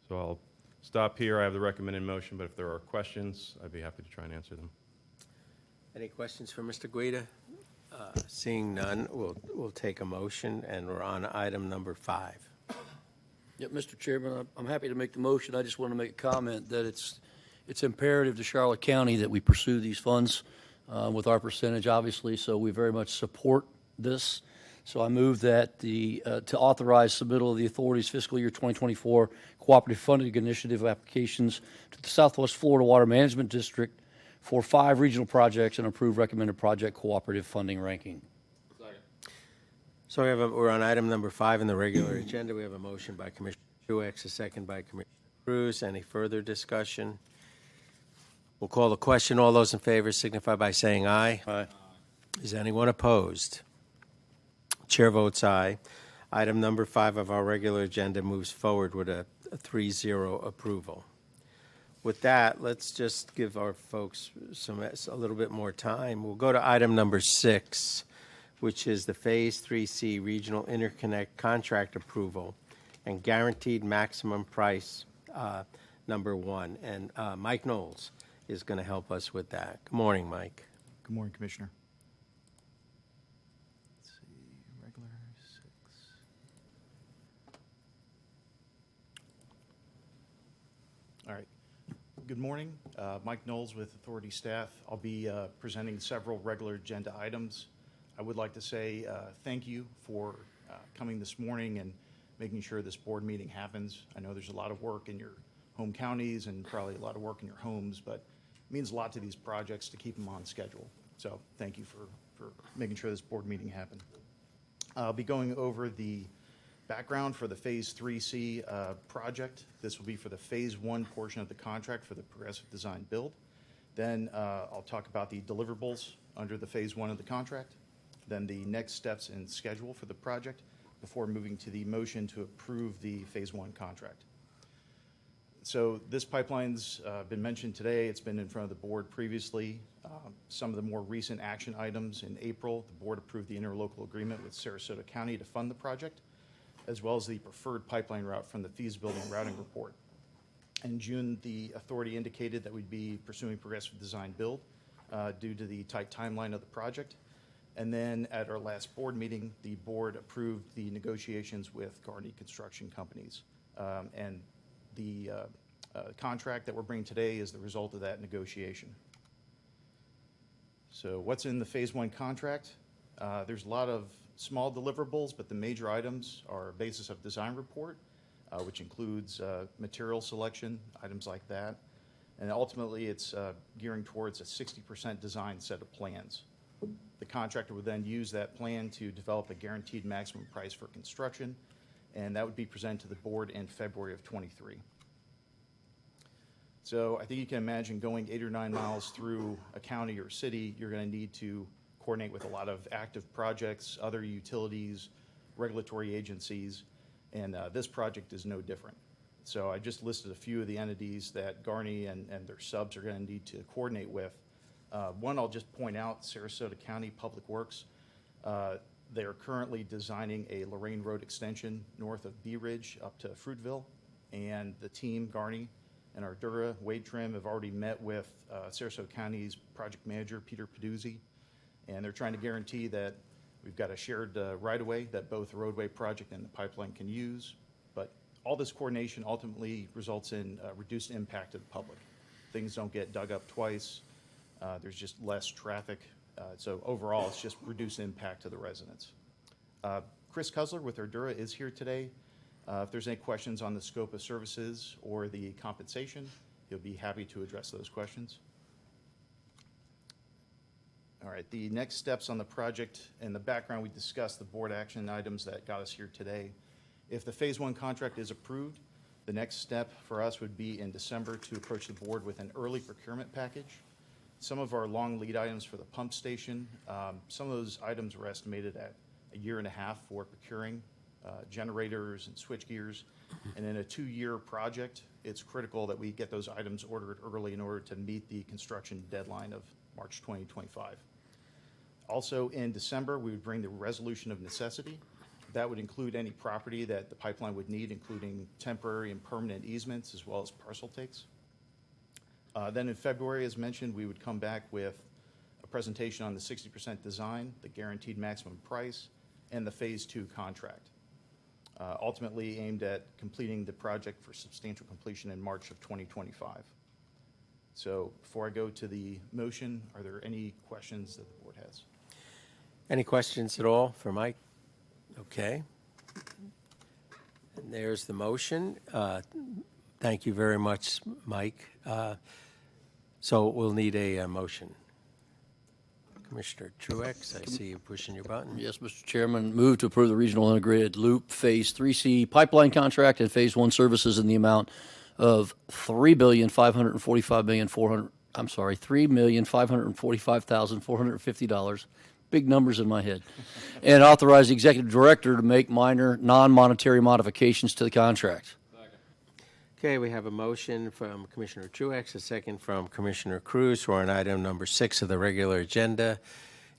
So I'll stop here. I have the recommended motion, but if there are questions, I'd be happy to try and answer them. Any questions for Mr. Guida? Seeing none, we'll take a motion, and we're on item number 5. Yep, Mr. Chairman, I'm happy to make the motion. I just want to make a comment that it's imperative to Charlotte County that we pursue these funds with our percentage, obviously, so we very much support this. So I move that to authorize submittal of the authority's fiscal year 2024 cooperative funding initiative applications to the Southwest Florida Water Management District for 5 regional projects and approve recommended project cooperative funding ranking. So we're on item number 5 in the regular agenda. We have a motion by Commissioner Truex, a second by Commissioner Cruz. Any further discussion? We'll call the question. All those in favor signify by saying aye. Aye. Is anyone opposed? Chair votes aye. Item number 5 of our regular agenda moves forward with a 3-0 approval. With that, let's just give our folks a little bit more time. We'll go to item number 6, which is the Phase 3C Regional Interconnect Contract Approval and Guaranteed Maximum Price number 1. And Mike Knowles is going to help us with that. Good morning, Mike. Good morning, Commissioner. Let's see, regular 6. All right. Good morning. Mike Knowles with Authority staff. I'll be presenting several regular agenda items. I would like to say thank you for coming this morning and making sure this board meeting happens. I know there's a lot of work in your home counties and probably a lot of work in your homes, but it means a lot to these projects to keep them on schedule. So thank you for making sure this board meeting happened. I'll be going over the background for the Phase 3C project. This will be for the Phase 1 portion of the contract for the Progressive Design Build. Then I'll talk about the deliverables under the Phase 1 of the contract, then the next steps and schedule for the project before moving to the motion to approve the Phase 1 contract. So this pipeline's been mentioned today. It's been in front of the board previously. Some of the more recent action items: in April, the board approved the interlocal agreement with Sarasota County to fund the project, as well as the preferred pipeline route from the feasibility and routing report. In June, the authority indicated that we'd be pursuing Progressive Design Build due to the tight timeline of the project. And then at our last board meeting, the board approved the negotiations with Garney Construction Companies. And the contract that we're bringing today is the result of that negotiation. So what's in the Phase 1 contract? There's a lot of small deliverables, but the major items are basis of design report, which includes material selection, items like that. And ultimately, it's gearing towards a 60% design set of plans. The contractor would then use that plan to develop a guaranteed maximum price for construction, and that would be presented to the board in February of '23. So I think you can imagine going 8 or 9 miles through a county or city, you're going to need to coordinate with a lot of active projects, other utilities, regulatory agencies, and this project is no different. So I just listed a few of the entities that Garney and their subs are going to need to coordinate with. One I'll just point out, Sarasota County Public Works. They are currently designing a Lorraine Road extension north of Bee Ridge up to Fruitville, and the team, Garney and Ardura, Wade Trim, have already met with Sarasota County's project manager, Peter Peduzzi, and they're trying to guarantee that we've got a shared right-of-way that both the roadway project and the pipeline can use. But all this coordination ultimately results in reduced impact to the public. Things don't get dug up twice. There's just less traffic. So overall, it's just reduced impact to the residents. Chris Cusler with Ardura is here today. If there's any questions on the scope of services or the compensation, he'll be happy to address those questions. All right, the next steps on the project. In the background, we discussed the board action items that got us here today. If the Phase 1 contract is approved, the next step for us would be in December to approach the board with an early procurement package. Some of our long lead items for the pump station, some of those items were estimated at 1.5 years for procuring. generators and switch gears. And in a 2-year project, it's critical that we get those items ordered early in order to meet the construction deadline of March 2025. Also, in December, we would bring the resolution of necessity. That would include any property that the pipeline would need, including temporary and permanent easements, as well as parcel takes. Then in February, as mentioned, we would come back with a presentation on the 60% design, the guaranteed maximum price, and the Phase 2 contract, ultimately aimed at completing the project for substantial completion in March of 2025. So before I go to the motion, are there any questions that the board has? Any questions at all for Mike? Okay. And there's the motion. Thank you very much, Mike. So we'll need a motion. Commissioner Truex, I see you pushing your button. Yes, Mr. Chairman, move to approve the Regional Integrated Loop Phase 3C pipeline contract and Phase 1 services in the amount of $3,545,450. Big numbers in my head. And authorize the executive director to make minor non-monetary modifications to the contract. Okay, we have a motion from Commissioner Truex, a second from Commissioner Cruz. We're on item number 6 of the regular agenda.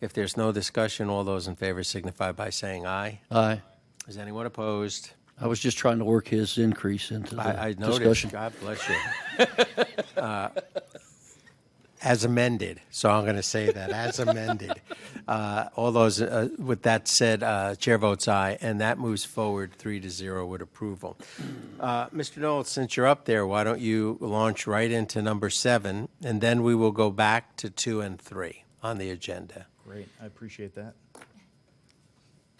If there's no discussion, all those in favor signify by saying aye. Aye. Is anyone opposed? I was just trying to work his increase into the I noticed. discussion. God bless you. As amended, so I'm going to say that, as amended. All those, with that said, chair votes aye, and that moves forward 3-0 with approval. Mr. Knowles, since you're up there, why don't you launch right into number 7, and then we will go back to 2 and 3 on the agenda. Great, I appreciate that.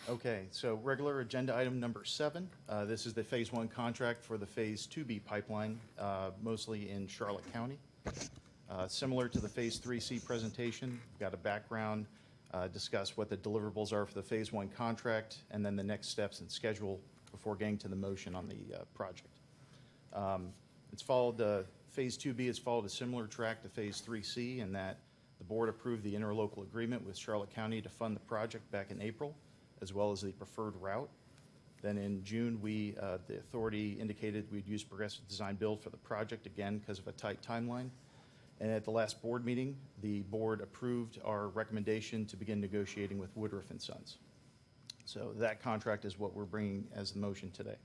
Okay, so regular agenda item number 7. This is the Phase 1 contract for the Phase 2B pipeline, mostly in Charlotte County. Similar to the Phase 3C presentation, we've got a background, discuss what the deliverables are for the Phase 1 contract, and then the next steps and schedule before getting to the motion on the project. It's followed, Phase 2B has followed a similar track to Phase 3C in that the board approved the interlocal agreement with Charlotte County to fund the project back in April, as well as the preferred route. Then in June, the authority indicated we'd use progressive design build for the project, again, because of a tight timeline. And at the last board meeting, the board approved our recommendation to begin negotiating with Woodruff and Sons. So that contract is what we're bringing as the motion today.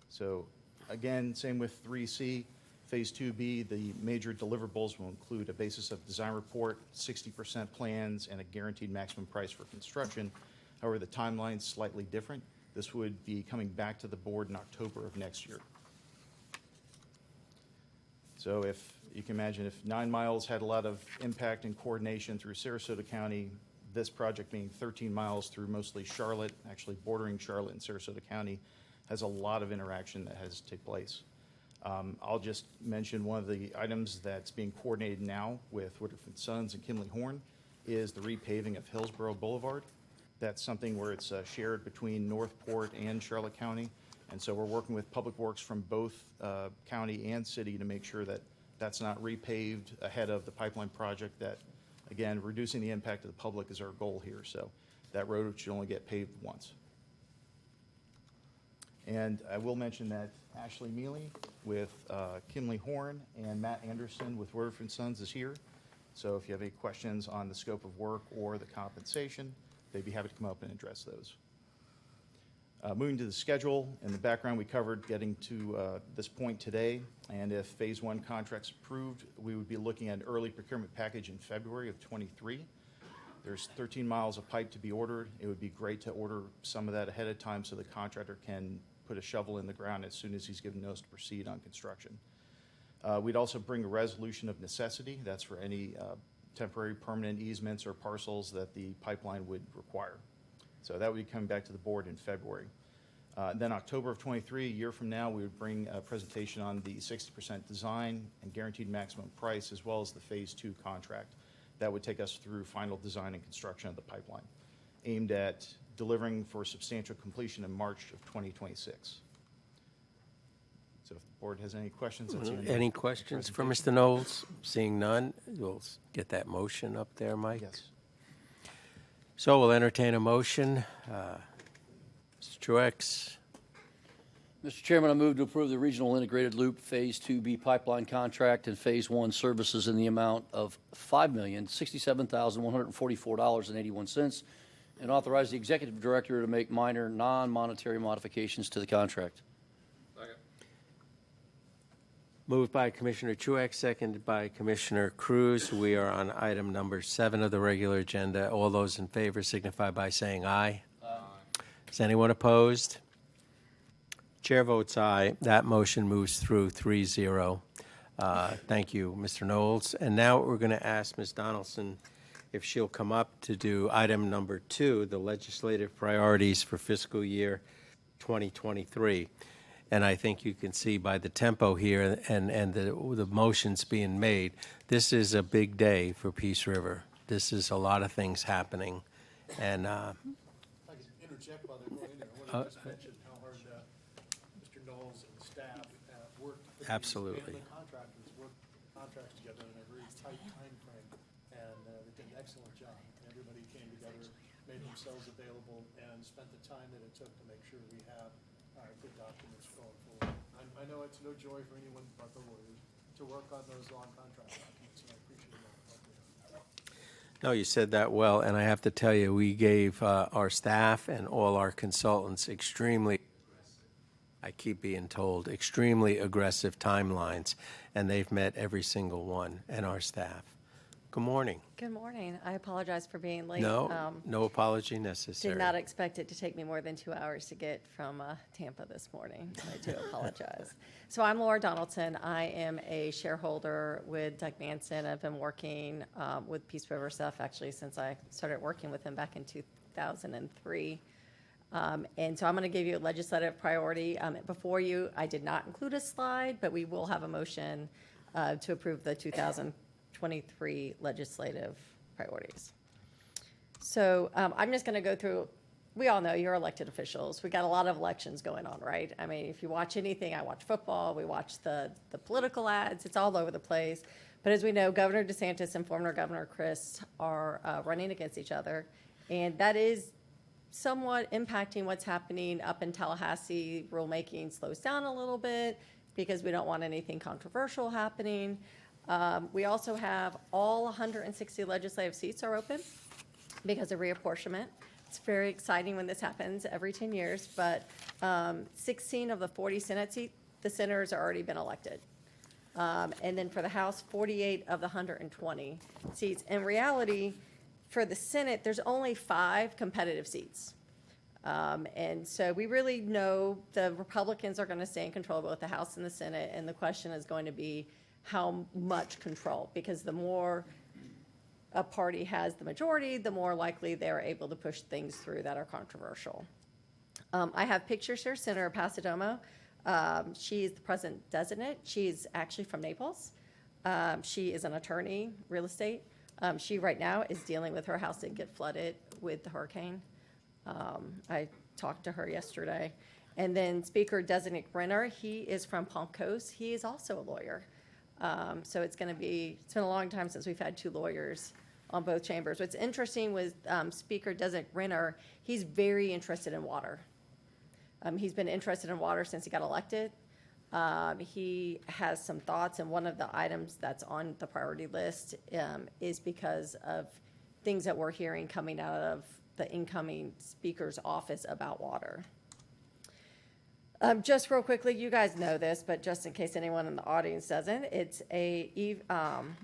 So again, same with 3C. Phase 2B, the major deliverables will include a basis of design report, 60% plans, and a guaranteed maximum price for construction. However, the timeline's slightly different. This would be coming back to the board in October of next year. So if you can imagine, if 9 miles had a lot of impact and coordination through Sarasota County, this project being 13 miles through mostly Charlotte, actually bordering Charlotte and Sarasota County, has a lot of interaction that has to take place. I'll just mention one of the items that's being coordinated now with Woodruff and Sons and Kinley Horn is the repaving of Hillsborough Boulevard. That's something where it's shared between Northport and Charlotte County. And so we're working with Public Works from both county and city to make sure that that's not repaved ahead of the pipeline project. That, again, reducing the impact of the public is our goal here. So that road should only get paved once. And I will mention that Ashley Mealy with Kinley Horn and Matt Anderson with Woodruff and Sons is here. So if you have any questions on the scope of work or the compensation, they'd be happy to come up and address those. Moving to the schedule, in the background, we covered getting to this point today, and if Phase 1 contract's approved, we would be looking at an early procurement package in February of '23. There's 13 miles of pipe to be ordered. It would be great to order some of that ahead of time so the contractor can put a shovel in the ground as soon as he's given notice to proceed on construction. We'd also bring a resolution of necessity. That's for any temporary permanent easements or parcels that the pipeline would require. So that would be coming back to the board in February. Then October of '23, a year from now, we would bring a presentation on the 60% design and guaranteed maximum price, as well as the Phase 2 contract. That would take us through final design and construction of the pipeline, aimed at delivering for substantial completion in March of 2026. So if the board has any questions, that's the end of the Any questions for Mr. Knowles? Seeing none, we'll get that motion up there, Mike. Yes. So we'll entertain a motion. Mr. Truex. Mr. Chairman, I move to approve the Regional Integrated Loop Phase 2B pipeline contract and Phase 1 services in the amount of $5,067,144.81 and authorize the Executive Director to make minor non-monetary modifications to the contract. Second. Moved by Commissioner Truex, seconded by Commissioner Cruz. We are on item number 7 of the regular agenda. All those in favor signify by saying aye. Aye. Is anyone opposed? Chair votes aye. That motion moves through 3-0. Thank you, Mr. Knowles. And now we're going to ask Ms. Donaldson if she'll come up to do item number 2, the legislative priorities for fiscal year 2023. And I think you can see by the tempo here and the motions being made, this is a big day for Peace River. This is a lot of things happening. And If I could interject while they're going in there, I want to just mention how hard Mr. Knowles and staff worked. to put these Absolutely. family contractors worked contracts together in a very tight time frame, and they did an excellent job. Everybody came together, made themselves available, and spent the time that it took to make sure we have good documents going forward. I know it's no joy for anyone but the lawyers to work on those long contract documents, and I appreciate that. no, you said that well, and I have to tell you, we gave our staff and all our consultants extremely, I keep being told, extremely aggressive timelines, and they've met every single one, and our staff. Good morning. Good morning. I apologize for being late. No apology necessary. Did not expect it to take me more than 2 hours to get from Tampa this morning. So I do apologize. So I'm Laura Donaldson. I am a shareholder with Doug Manson. I've been working with Peace River Stuff actually since I started working with him back in 2003. And so I'm going to give you a legislative priority. Before you, I did not include a slide, but we will have a motion to approve the 2023 legislative priorities. So I'm just going to go through, we all know you're elected officials. We got a lot of elections going on, right? I mean, if you watch anything, I watch football, we watch the political ads, it's all over the place. But as we know, Governor DeSantis and former Governor Chris are running against each other. And that is somewhat impacting what's happening up in Tallahassee. Rulemaking slows down a little bit because we don't want anything controversial happening. We also have all 160 legislative seats are open because of reapportionment. It's very exciting when this happens every 10 years, but 16 of the 40 Senate seats, the senators have already been elected. And then for the House, 48 of the 120 seats. In reality, for the Senate, there's only 5 competitive seats. And so we really know the Republicans are going to stay in control of both the House and the Senate, and the question is going to be how much control, because the more a party has the majority, the more likely they're able to push things through that are controversial. I have pictures here. Senator Pasadomo, she's the president designate. She's actually from Naples. She is an attorney, real estate. She right now is dealing with her house that get flooded with the hurricane. I talked to her yesterday. And then Speaker Designate Brenner, he is from Palm Coast. He is also a lawyer. So it's been a long time since we've had 2 lawyers on both chambers. What's interesting with Speaker Designate Brenner, he's very interested in water. He's been interested in water since he got elected. He has some thoughts, and one of the items that's on the priority list is because of things that we're hearing coming out of the incoming speaker's office about water. Just real quickly, you guys know this, but just in case anyone in the audience doesn't, it's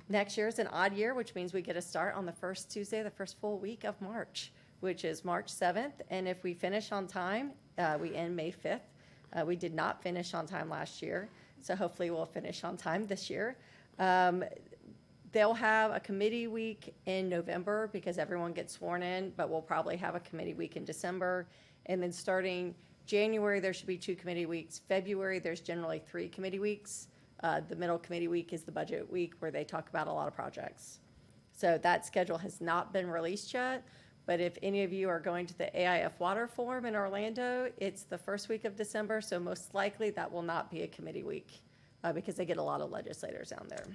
next year is an odd year, which means we get to start on the first Tuesday, the first full week of March, which is March 7th. And if we finish on time, we end May 5th. We did not finish on time last year, so hopefully we'll finish on time this year. They'll have a committee week in November because everyone gets sworn in, but we'll probably have a committee week in December. And then starting January, there should be 2 committee weeks. February, there's generally 3 committee weeks. The middle committee week is the budget week where they talk about a lot of projects. So that schedule has not been released yet, but if any of you are going to the AIF Water Forum in Orlando, it's the first week of December, so most likely that will not be a committee week because they get a lot of legislators down there.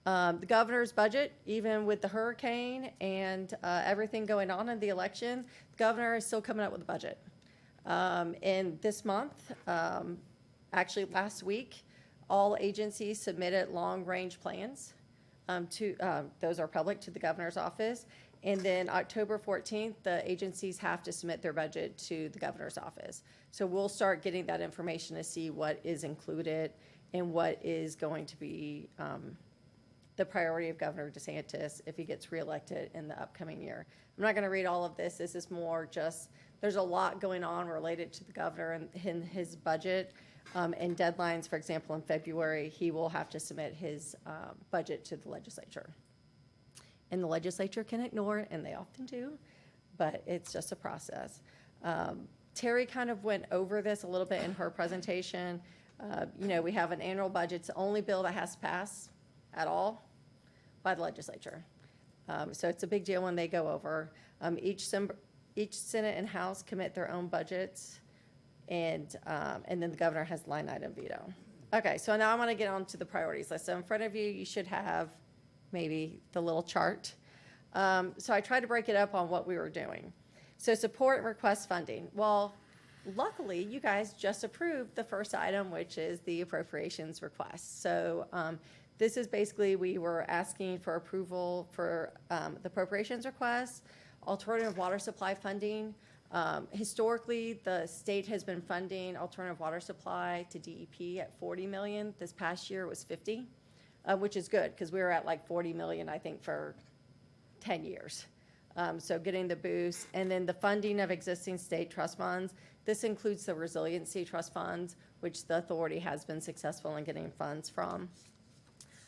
The governor's budget, even with the hurricane and everything going on in the election, the governor is still coming up with a budget. And this month, actually last week, all agencies submitted long-range plans those are public to the governor's office. And then October 14th, the agencies have to submit their budget to the governor's office. So we'll start getting that information to see what is included and what is going to be the priority of Governor DeSantis if he gets reelected in the upcoming year. I'm not going to read all of this. This is more just, there's a lot going on related to the governor and in his budget and deadlines. For example, in February, he will have to submit his budget to the legislature. And the legislature can ignore it, and they often do, but it's just a process. Terry kind of went over this a little bit in her presentation. We have an annual budget. It's the only bill that has to pass at all by the legislature. So it's a big deal when they go over. Each Senate and House commit their own budgets, and then the governor has line item veto. Okay, so now I want to get on to the priorities list. So in front of you, you should have maybe the little chart. So I tried to break it up on what we were doing. So support and request funding. Well, luckily, you guys just approved the first item, which is the appropriations request. So this is basically, we were asking for approval for the appropriations request, alternative water supply funding. Historically, the state has been funding alternative water supply to DEP at $40 million. This past year it was 50, which is good because we were at like 40 million, I think, for 10 years. So getting the boost, and then the funding of existing state trust funds. This includes the resiliency trust funds, which the authority has been successful in getting funds from.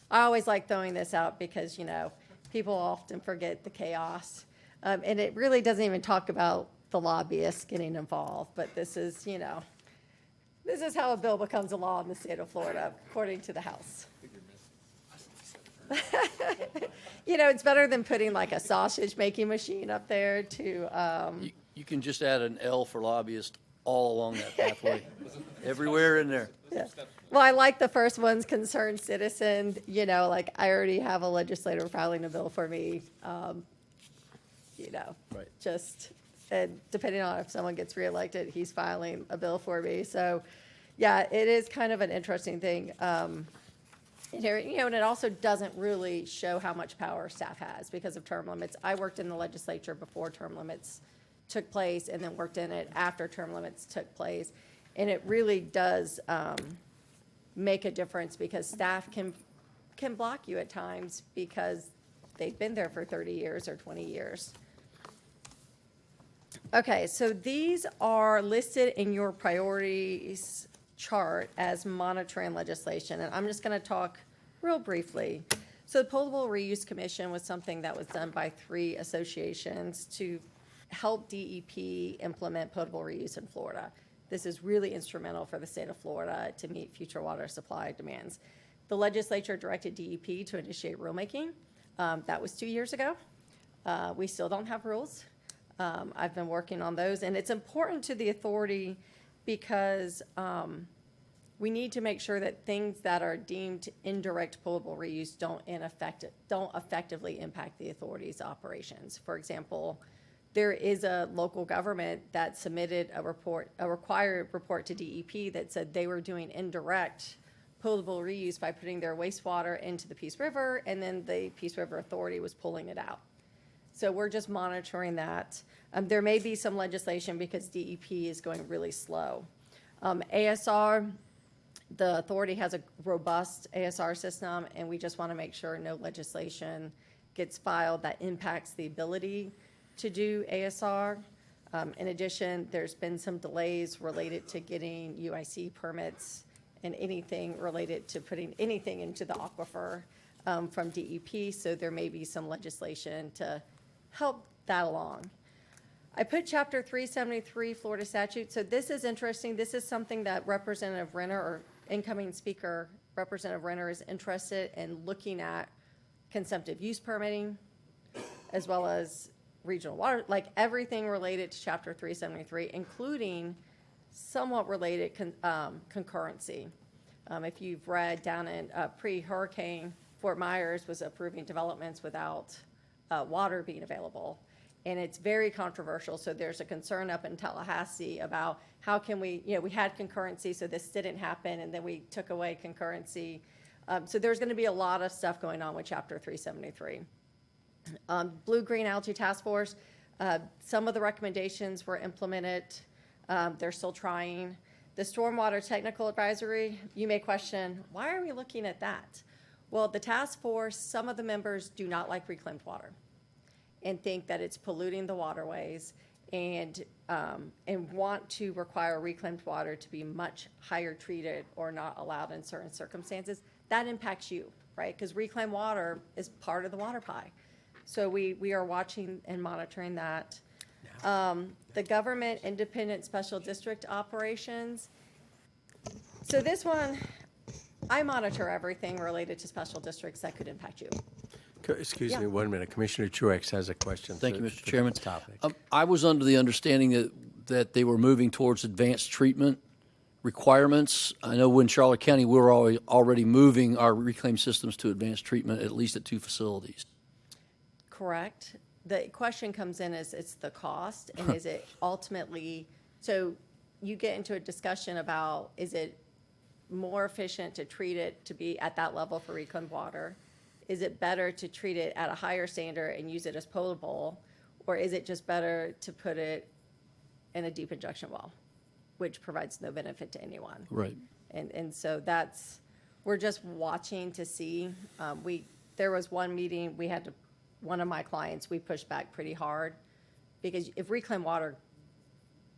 I always like throwing this out because, people often forget the chaos. And it really doesn't even talk about the lobbyists getting involved, but this is how a bill becomes a law in the state of Florida, according to the House. It's better than putting like a sausage making machine up there to. You can just add an L for lobbyist all along that pathway, everywhere in there. Yeah. Well, I like the first one's concerned citizen. Like I already have a legislator filing a bill for me. Right. Just and depending on if someone gets reelected, he's filing a bill for me. So, yeah, it is kind of an interesting thing. And it also doesn't really show how much power staff has because of term limits. I worked in the legislature before term limits took place and then worked in it after term limits took place. And it really does make a difference because staff can block you at times because they've been there for 30 years or 20 years. Okay, so these are listed in your priorities chart as monitoring legislation, and I'm just going to talk real briefly. So the Potable Reuse Commission was something that was done by 3 associations to help DEP implement potable reuse in Florida. This is really instrumental for the state of Florida to meet future water supply demands. The legislature directed DEP to initiate rulemaking. That was 2 years ago. We still don't have rules. I've been working on those, and it's important to the authority because we need to make sure that things that are deemed indirect potable reuse don't effectively impact the authority's operations. For example, there is a local government that submitted a required report to DEP that said they were doing indirect potable reuse by putting their wastewater into the Peace River, and then the Peace River Authority was pulling it out. So we're just monitoring that. There may be some legislation because DEP is going really slow. ASR, the authority has a robust ASR system, and we just want to make sure no legislation gets filed that impacts the ability to do ASR. In addition, there's been some delays related to getting UIC permits and anything related to putting anything into the aquifer from DEP, so there may be some legislation to help that along. I put Chapter 373 Florida statute. So this is interesting. This is something that Representative Renner, or incoming speaker Representative Renner, is interested in looking at consumptive use permitting, as well as regional water, like everything related to Chapter 373, including somewhat related concurrency. If you've read down in pre-hurricane, Fort Myers was approving developments without water being available. And it's very controversial, so there's a concern up in Tallahassee about how can we, we had concurrency, so this didn't happen, and then we took away concurrency. So there's gonna be a lot of stuff going on with Chapter 373. Blue-Green Algae Task Force, some of the recommendations were implemented. They're still trying. The Stormwater Technical Advisory, you may question, why are we looking at that? Well, the task force, some of the members do not like reclaimed water and think that it's polluting the waterways and want to require reclaimed water to be much higher treated or not allowed in certain circumstances. That impacts you, right? Because reclaimed water is part of the water pie. So we are watching and monitoring that. The government independent special district operations. So this one, I monitor everything related to special districts that could impact you. Excuse Yeah. me 1 minute. Commissioner Truex has a question. Thank you, for- Mr. for Chairman. this topic. I was under the understanding that they were moving towards advanced treatment requirements. I know in Charlotte County, we're already moving our reclaim systems to advanced treatment, at least at 2 facilities. Correct. The question comes in is it's the cost and is it ultimately, so you get into a discussion about is it more efficient to treat it to be at that level for reclaimed water? Is it better to treat it at a higher standard and use it as potable? Or is it just better to put it in a deep injection well, which provides no benefit to anyone? Right. And so we're just watching to see. There was one meeting, one of my clients, we pushed back pretty hard because if reclaimed water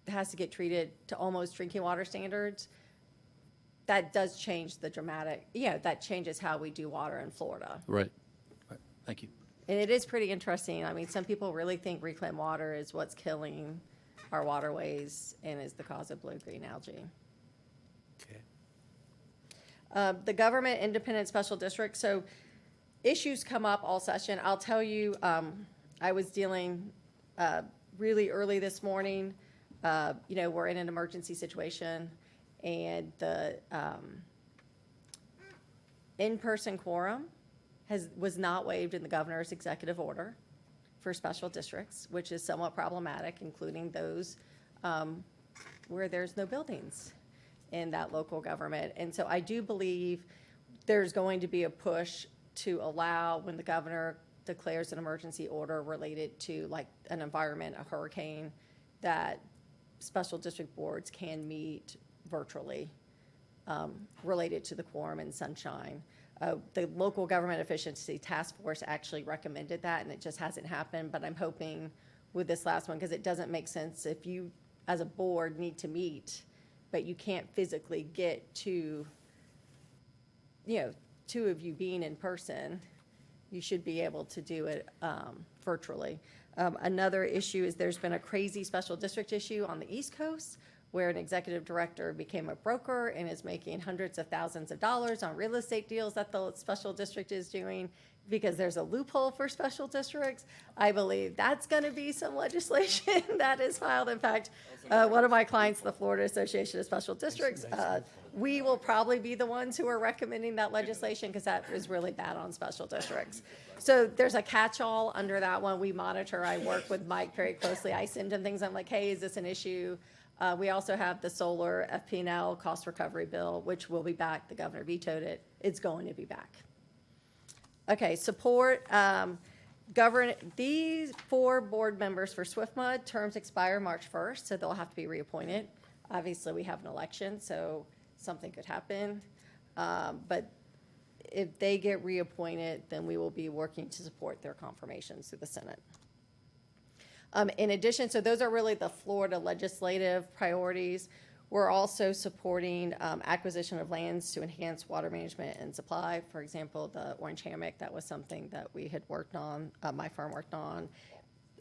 has to get treated to almost drinking water standards, that does change that changes how we do water in Florida. Right. Right. Thank you. And it is pretty interesting. I mean, some people really think reclaimed water is what's killing our waterways and is the cause of blue-green algae. Okay. The government independent special district, so issues come up all session. I'll tell you, I was dealing really early this morning. We're in an emergency situation, and the in-person quorum was not waived in the governor's executive order for special districts, which is somewhat problematic, including those where there's no buildings in that local government. And so I do believe there's going to be a push to allow, when the governor declares an emergency order related to like an environment, a hurricane, that special district boards can meet virtually related to the quorum and sunshine. The local government efficiency task force actually recommended that, and it just hasn't happened, but I'm hoping with this last one, because it doesn't make sense if you, as a board, need to meet, but you can't physically get to, two of you being in person, you should be able to do it virtually. Another issue is there's been a crazy special district issue on the East Coast where an executive director became a broker and is making hundreds of thousands of dollars on real estate deals that the special district is doing because there's a loophole for special districts. I believe that's going to be some legislation that is filed. In fact, one of my clients, the Florida Association of Special Districts, we will probably be the ones who are recommending that legislation because that is really bad on special districts. So there's a catch-all under that one. We monitor. I work with Mike very closely. I send him things. I'm like, hey, is this an issue? We also have the solar FP&L cost recovery bill, which will be back. The governor vetoed it. It's going to be back. Okay, support. These 4 board members for SwiftMud terms expire March 1st, so they'll have to be reappointed. Obviously, we have an election, so something could happen. But if they get reappointed, then we will be working to support their confirmations through the Senate. In addition, so those are really the Florida legislative priorities. We're also supporting acquisition of lands to enhance water management and supply. For example, the Orange Hammock, that was something that we had worked on, my firm worked on.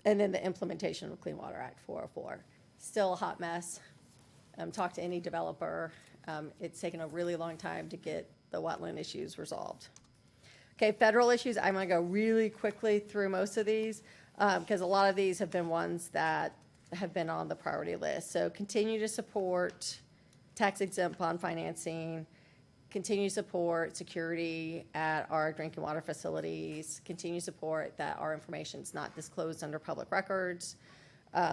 And then the implementation of Clean Water Act 404. Still a hot mess. Talk to any developer. It's taken a really long time to get the wetland issues resolved. Okay, federal issues, I'm gonna go really quickly through most of these. Because a lot of these have been ones that have been on the priority list. So continue to support tax exempt bond financing, continue support security at our drinking water facilities, continue support that our information is not disclosed under public records,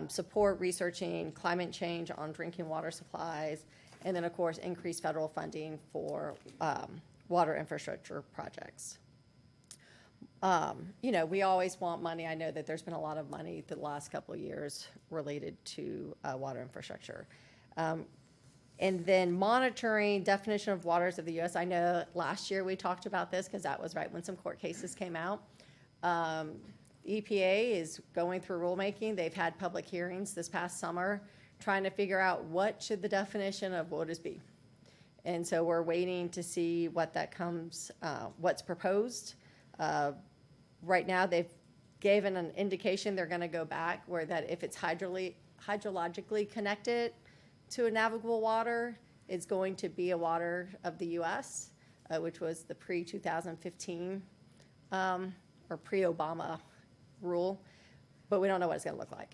support researching climate change on drinking water supplies, and then, of course, increase federal funding for water infrastructure projects. You know, we always want money. I know that there's been a lot of money the last couple of years related to water infrastructure. And then monitoring definition of waters of the U.S. I know last year we talked about this because that was right when some court cases came out. EPA is going through rulemaking. They've had public hearings this past summer trying to figure out what should the definition of waters be. And so we're waiting to see what that comes, what's proposed. Right now, they've given an indication they're going to go back where that if it's hydrologically connected to a navigable water, it's going to be a water of the U.S., which was the pre-2015 or pre-Obama rule, but we don't know what it's going to look like.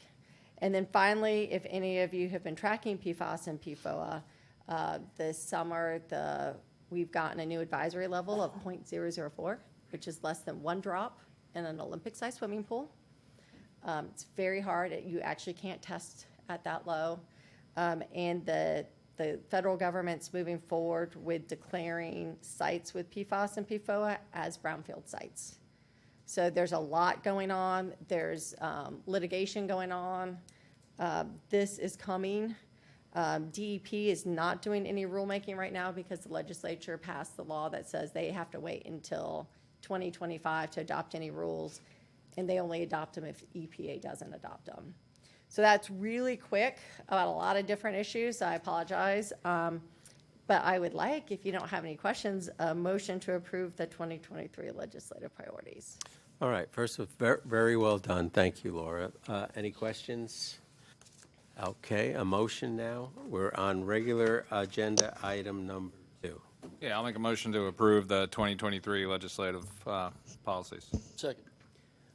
And then finally, if any of you have been tracking PFAS and PFOA, this summer we've gotten a new advisory level of 0.004, which is less than 1 drop in an Olympic-sized swimming pool. It's very hard. You actually can't test at that low. And the federal government's moving forward with declaring sites with PFAS and PFOA as brownfield sites. So there's a lot going on. There's litigation going on. This is coming. DEP is not doing any rulemaking right now because the legislature passed the law that says they have to wait until 2025 to adopt any rules, and they only adopt them if EPA doesn't adopt them. So that's really quick about a lot of different issues. I apologize. But I would like, if you don't have any questions, a motion to approve the 2023 legislative priorities. All right, first, very well done. Thank you, Laura. Any questions? Okay, a motion now. We're on regular agenda item number 2. Yeah, I'll make a motion to approve the 2023 legislative policies. Second.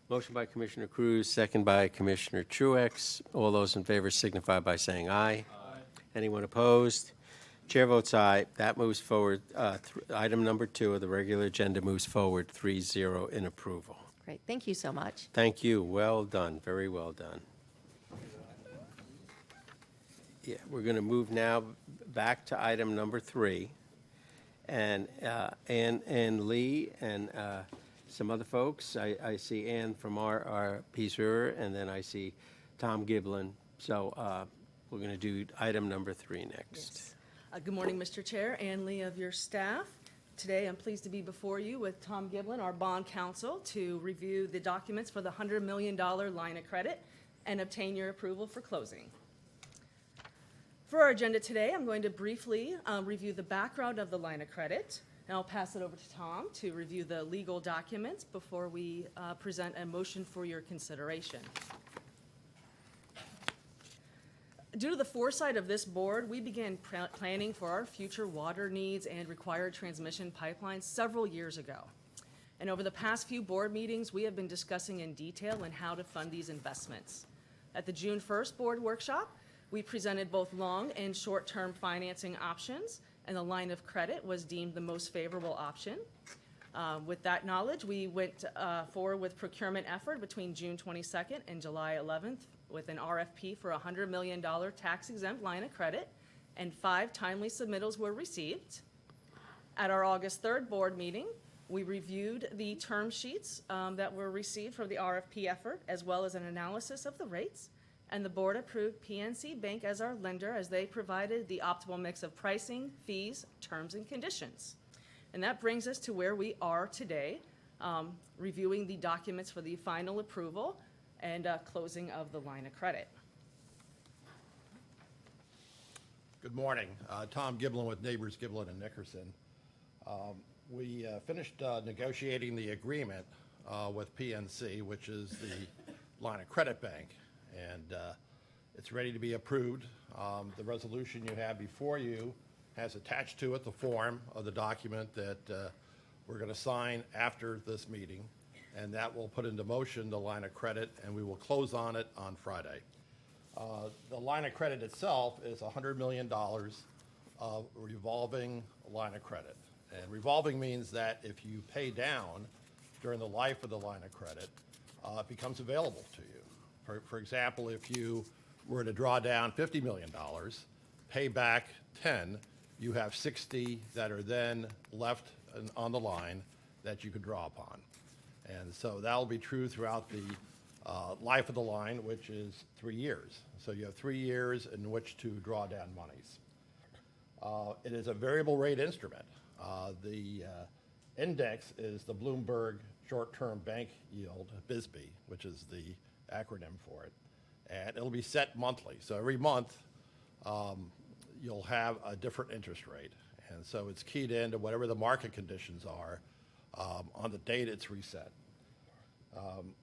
Motion by Commissioner Cruz, second by Commissioner Truex. All those in favor signify by saying aye. Aye. Anyone opposed? Chair votes aye. That moves forward. Item number 2 of the regular agenda moves forward 3-0 in approval. Great, thank you so much. Thank you. Well done. Very well done. Yeah, we're going to move now back to item number 3. And Ann Lee and some other folks. I see Ann from our Peace River, and then I see Tom Giblin. So we're going to do item number 3 next. Yes. Good morning, Mr. Chair, Ann Lee of your staff. Today, I'm pleased to be before you with Tom Giblin, our bond counsel, to review the documents for the $100 million line of credit and obtain your approval for closing. For our agenda today, I'm going to briefly review the background of the line of credit, and I'll pass it over to Tom to review the legal documents before we present a motion for your consideration. Due to the foresight of this board, we began planning for our future water needs and required transmission pipelines several years ago. And over the past few board meetings, we have been discussing in detail on how to fund these investments. At the June 1st board workshop, we presented both long and short-term financing options, and the line of credit was deemed the most favorable option. With that knowledge, we went forward with procurement effort between June 22nd and July 11th with an RFP for a $100 million tax-exempt line of credit, and 5 timely submittals were received. At our August 3rd board meeting, we reviewed the term sheets that were received for the RFP effort, as well as an analysis of the rates, and the board approved PNC Bank as our lender as they provided the optimal mix of pricing, fees, terms, and conditions. And that brings us to where we are today, reviewing the documents for the final approval and closing of the line of credit. Good morning. Tom Giblin with Neighbors Giblin and Nickerson. We finished negotiating the agreement with PNC, which is the line of credit bank, and it's ready to be approved. The resolution you have before you has attached to it the form of the document that we're going to sign after this meeting, and that will put into motion the line of credit, and we will close on it on Friday. The line of credit itself is $100 million of revolving line of credit. And revolving means that if you pay down during the life of the line of credit, it becomes available to you. For example, if you were to draw down $50 million, pay back 10, you have 60 that are then left on the line that you could draw upon. And so that'll be true throughout the life of the line, which is 3 years. So you have 3 years in which to draw down monies. It is a variable rate instrument. The index is the Bloomberg Short-Term Bank Yield, BSBY, which is the acronym for it. And it'll be set monthly. So every month, you'll have a different interest rate. And so it's keyed into whatever the market conditions are on the date it's reset.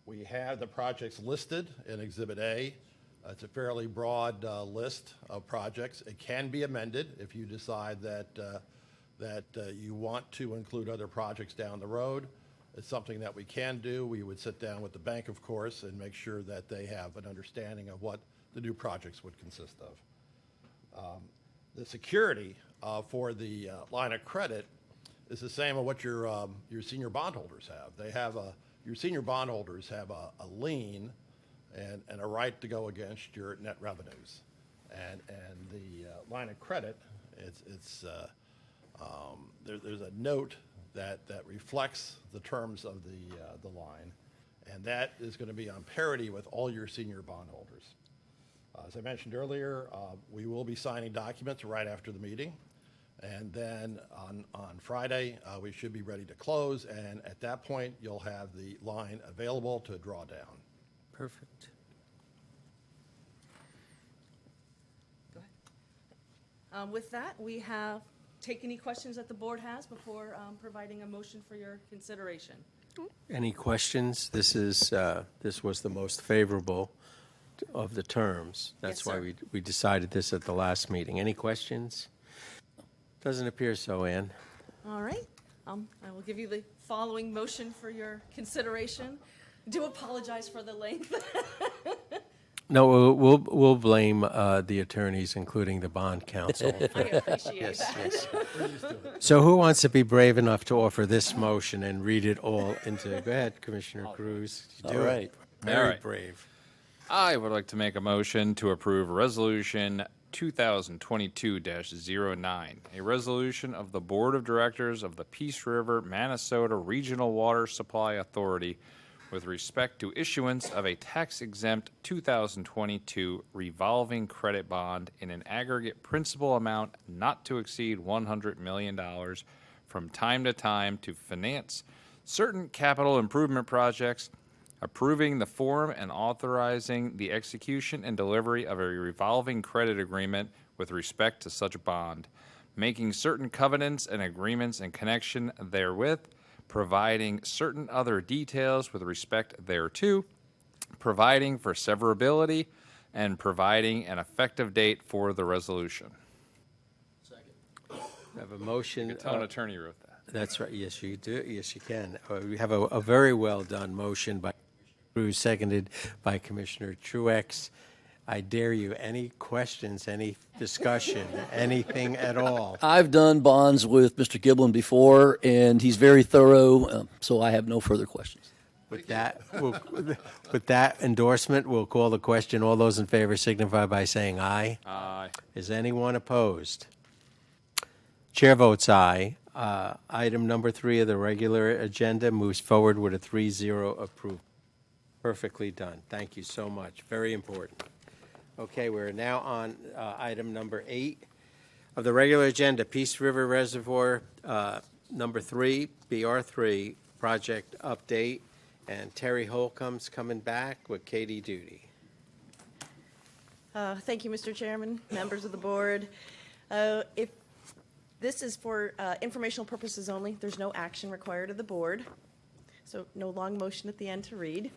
We have the projects listed in Exhibit A. It's a fairly broad list of projects. It can be amended if you decide that you want to include other projects down the road. It's something that we can do. We would sit down with the bank, of course, and make sure that they have an understanding of what the new projects would consist of. The security for the line of credit is the same as what your senior bondholders have. They have your senior bondholders have a lien and a right to go against your net revenues. And the line of credit, there's a note that reflects the terms of the line, and that is going to be on parity with all your senior bondholders. As I mentioned earlier, we will be signing documents right after the meeting, and then on Friday, we should be ready to close, and at that point, you'll have the line available to draw down. Perfect. Go ahead. With that, we have, take any questions that the board has before providing a motion for your consideration. Any questions? This was the most favorable of the terms. That's Yes, why sir. we decided this at the last meeting. Any questions? Doesn't appear so, Ann. All right. I will give you the following motion for your consideration. Do apologize for the length. No, we'll blame the attorneys, including the bond counsel. I appreciate Yes, that. yes. So who wants to be brave enough to offer this motion and read it all into, go ahead, Commissioner Cruz. You do All it. right. Very All right. brave. I would like to make a motion to approve Resolution 2022-09, a resolution of the Board of Directors of the Peace River, Manasota Regional Water Supply Authority with respect to issuance of a tax-exempt 2022 revolving credit bond in an aggregate principal amount not to exceed $100 million from time to time to finance certain capital improvement projects, approving the form and authorizing the execution and delivery of a revolving credit agreement with respect to such bond, making certain covenants and agreements in connection therewith, providing certain other details with respect thereto, providing for severability, and providing an effective date for the resolution. I have a motion. You could tell an attorney wrote that. That's right. Yes, you do. Yes, you can. We have a very well done motion by Cruz, seconded by Commissioner Truex. I dare you, any questions, any discussion, anything at all? I've done bonds with Mr. Giblin before, and he's very thorough, so I have no further questions. With that endorsement, we'll call the question. All those in favor signify by saying aye. Aye. Is anyone opposed? Chair votes aye. Item number 3 of the regular agenda moves forward with a 3-0 approval. Perfectly done. Thank you so much. Very important. Okay, we're now on item number 8 of the regular agenda, Peace River Reservoir, number 3, BR3, project update. And Terry Holcomb's coming back with Katie Duty. Thank you, Mr. Chairman, members of the board. If this is for informational purposes only, there's no action required of the board, so no long motion at the end to read.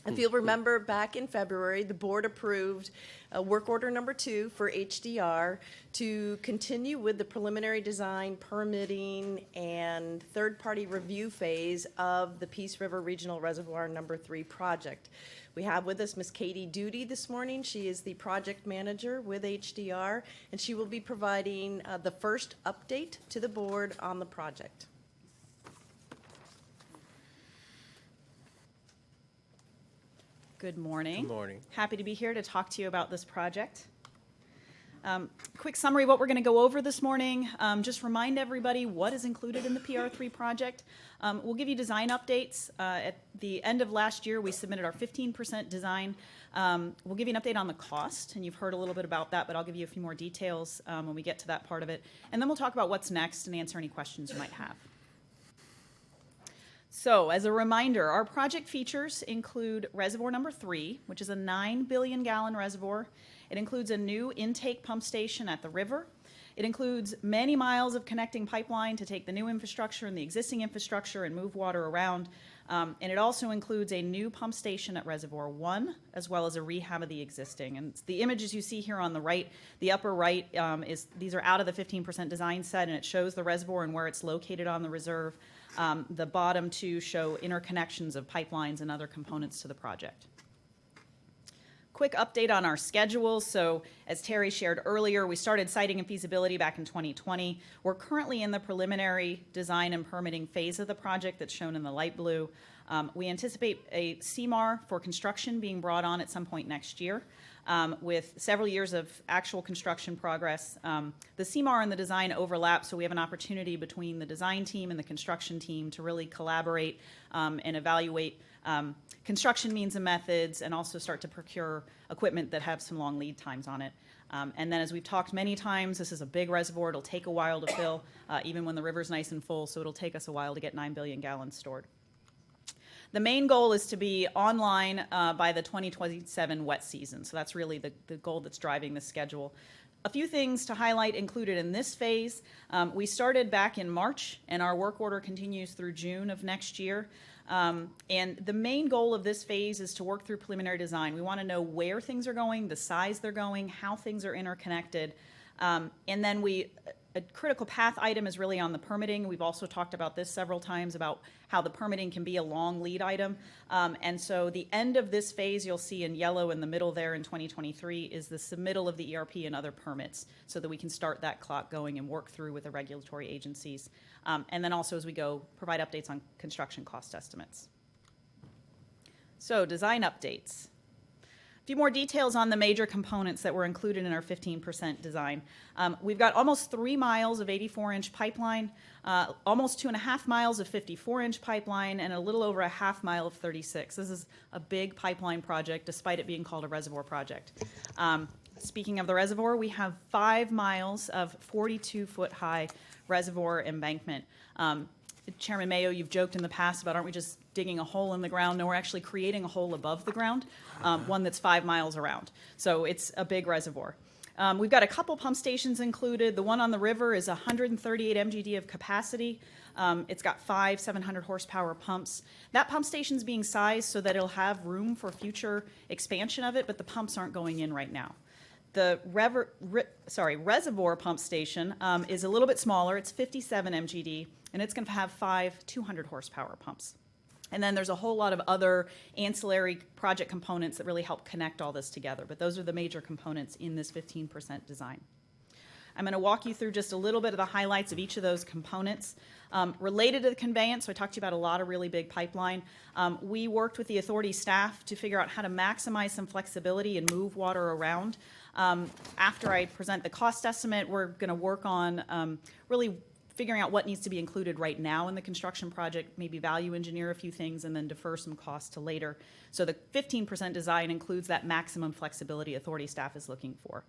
If you'll remember, back in February, the board approved work order number 2 for HDR to continue with the preliminary design, permitting, and third-party review phase of the Peace River Regional Reservoir number 3 project. We have with us Ms. Katie Duty this morning. She is the project manager with HDR, and she will be providing the first update to the board on the project. Good morning. Good morning. Happy to be here to talk to you about this project. Quick summary of what we're going to go over this morning. Just remind everybody what is included in the PR3 project. We'll give you design updates. At the end of last year, we submitted our 15% design. We'll give you an update on the cost, and you've heard a little bit about that, but I'll give you a few more details when we get to that part of it. And then we'll talk about what's next and answer any questions you might have. So, as a reminder, our project features include reservoir number 3, which is a 9 billion gallon reservoir. It includes a new intake pump station at the river. It includes many miles of connecting pipeline to take the new infrastructure and the existing infrastructure and move water around. And it also includes a new pump station at Reservoir 1, as well as a rehab of the existing. And the images you see here on the right, the upper right, these are out of the 15% design set, and it shows the reservoir and where it's located on the reserve. The bottom two show interconnections of pipelines and other components to the project. Quick update on our schedule. So as Terry shared earlier, we started siting and feasibility back in 2020. We're currently in the preliminary design and permitting phase of the project that's shown in the light blue. We anticipate a CMAR for construction being brought on at some point next year. With several years of actual construction progress. The CMAR and the design overlap, so we have an opportunity between the design team and the construction team to really collaborate and evaluate construction means and methods, and also start to procure equipment that have some long lead times on it. And then, as we've talked many times, this is a big reservoir. It'll take a while to fill, even when the river's nice and full, so it'll take us a while to get 9 billion gallons stored. The main goal is to be online by the 2027 wet season. So that's really the goal that's driving the schedule. A few things to highlight included in this phase. We started back in March, and our work order continues through June of next year. And the main goal of this phase is to work through preliminary design. We want to know where things are going, the size they're going, how things are interconnected. And then a critical path item is really on the permitting. We've also talked about this several times about how the permitting can be a long lead item. And so the end of this phase you'll see in yellow in the middle there in 2023 is the submittal of the ERP and other permits so that we can start that clock going and work through with the regulatory agencies. And then also as we go, provide updates on construction cost estimates. So design updates. A few more details on the major components that were included in our 15% design. We've got almost 3 miles of 84-inch pipeline, almost 2.5 miles of 54-inch pipeline, and a little over a half mile of 36. This is a big pipeline project, despite it being called a reservoir project. Speaking of the reservoir, we have 5 miles of 42-foot high reservoir embankment. Chairman Mayo, you've joked in the past about aren't we just digging a hole in the ground? No, we're actually creating a hole above the ground, one that's 5 miles around. So it's a big reservoir. We've got a couple pump stations included. The one on the river is 138 MGD of capacity. It's got 5 700 horsepower pumps. That pump station's being sized so that it'll have room for future expansion of it, but the pumps aren't going in right now. The reservoir pump station is a little bit smaller. It's 57 MGD, and it's going to have 5 200 horsepower pumps. And then there's a whole lot of other ancillary project components that really help connect all this together. But those are the major components in this 15% design. I'm going to walk you through just a little bit of the highlights of each of those components. Related to the conveyance, so I talked to you about a lot of really big pipeline. We worked with the authority staff to figure out how to maximize some flexibility and move water around. After I present the cost estimate, we're going to work on really figuring out what needs to be included right now in the construction project, maybe value engineer a few things, and then defer some costs to later. So the 15% design includes that maximum flexibility authority staff is looking for.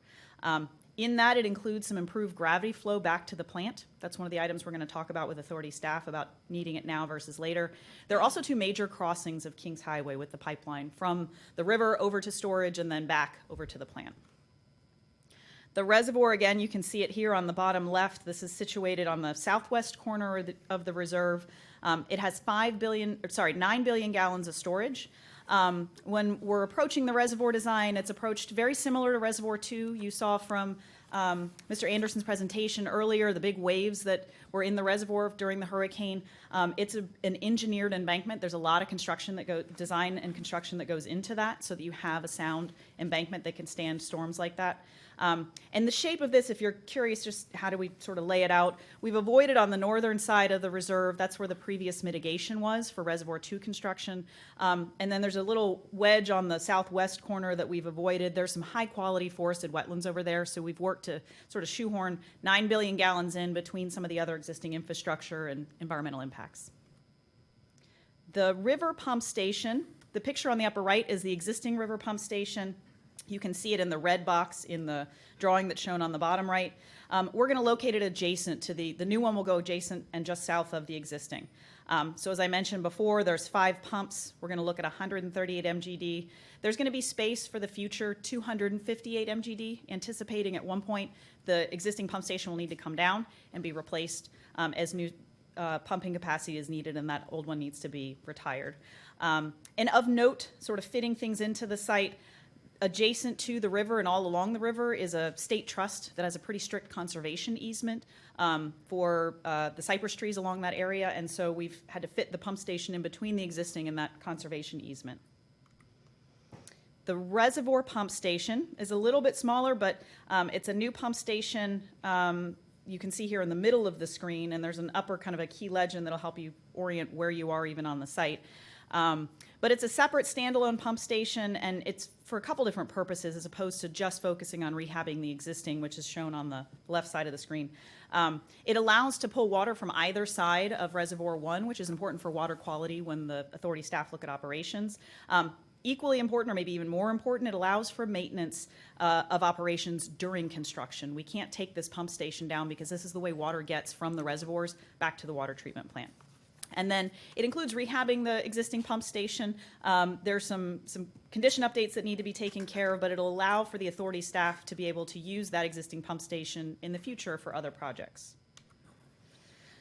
In that, it includes some improved gravity flow back to the plant. That's one of the items we're going to talk about with authority staff about needing it now versus later. There are also 2 major crossings of Kings Highway with the pipeline from the river over to storage and then back over to the plant. The reservoir, again, you can see it here on the bottom left. This is situated on the southwest corner of the reserve. It has 9 billion gallons of storage. When we're approaching the reservoir design, it's approached very similar to Reservoir 2. You saw from Mr. Anderson's presentation earlier, the big waves that were in the reservoir during the hurricane. It's an engineered embankment. There's a lot of design and construction that goes into that so that you have a sound embankment that can stand storms like that. And the shape of this, if you're curious just how do we sort of lay it out, we've avoided on the northern side of the reserve. That's where the previous mitigation was for Reservoir 2 construction. And then there's a little wedge on the southwest corner that we've avoided. There's some high-quality forested wetlands over there, so we've worked to sort of shoehorn 9 billion gallons in between some of the other existing infrastructure and environmental impacts. The river pump station, the picture on the upper right is the existing river pump station. You can see it in the red box in the drawing that's shown on the bottom right. We're going to locate it adjacent to the new one will go adjacent and just south of the existing. So as I mentioned before, there's 5 pumps. We're going to look at 138 MGD. There's going to be space for the future 258 MGD, anticipating at one point the existing pump station will need to come down and be replaced as new pumping capacity is needed, and that old one needs to be retired. And of note, sort of fitting things into the site, adjacent to the river and all along the river is a state trust that has a pretty strict conservation easement for the cypress trees along that area, and so we've had to fit the pump station in between the existing and that conservation easement. The reservoir pump station is a little bit smaller, but it's a new pump station. You can see here in the middle of the screen, and there's an upper kind of a key legend that'll help you orient where you are even on the site. But it's a separate standalone pump station, and it's for a couple different purposes as opposed to just focusing on rehabbing the existing, which is shown on the left side of the screen. It allows to pull water from either side of Reservoir 1, which is important for water quality when the authority staff look at operations. Equally important, or maybe even more important, it allows for maintenance of operations during construction. We can't take this pump station down because this is the way water gets from the reservoirs back to the water treatment plant. And then it includes rehabbing the existing pump station. There's some condition updates that need to be taken care of, but it'll allow for the authority staff to be able to use that existing pump station in the future for other projects.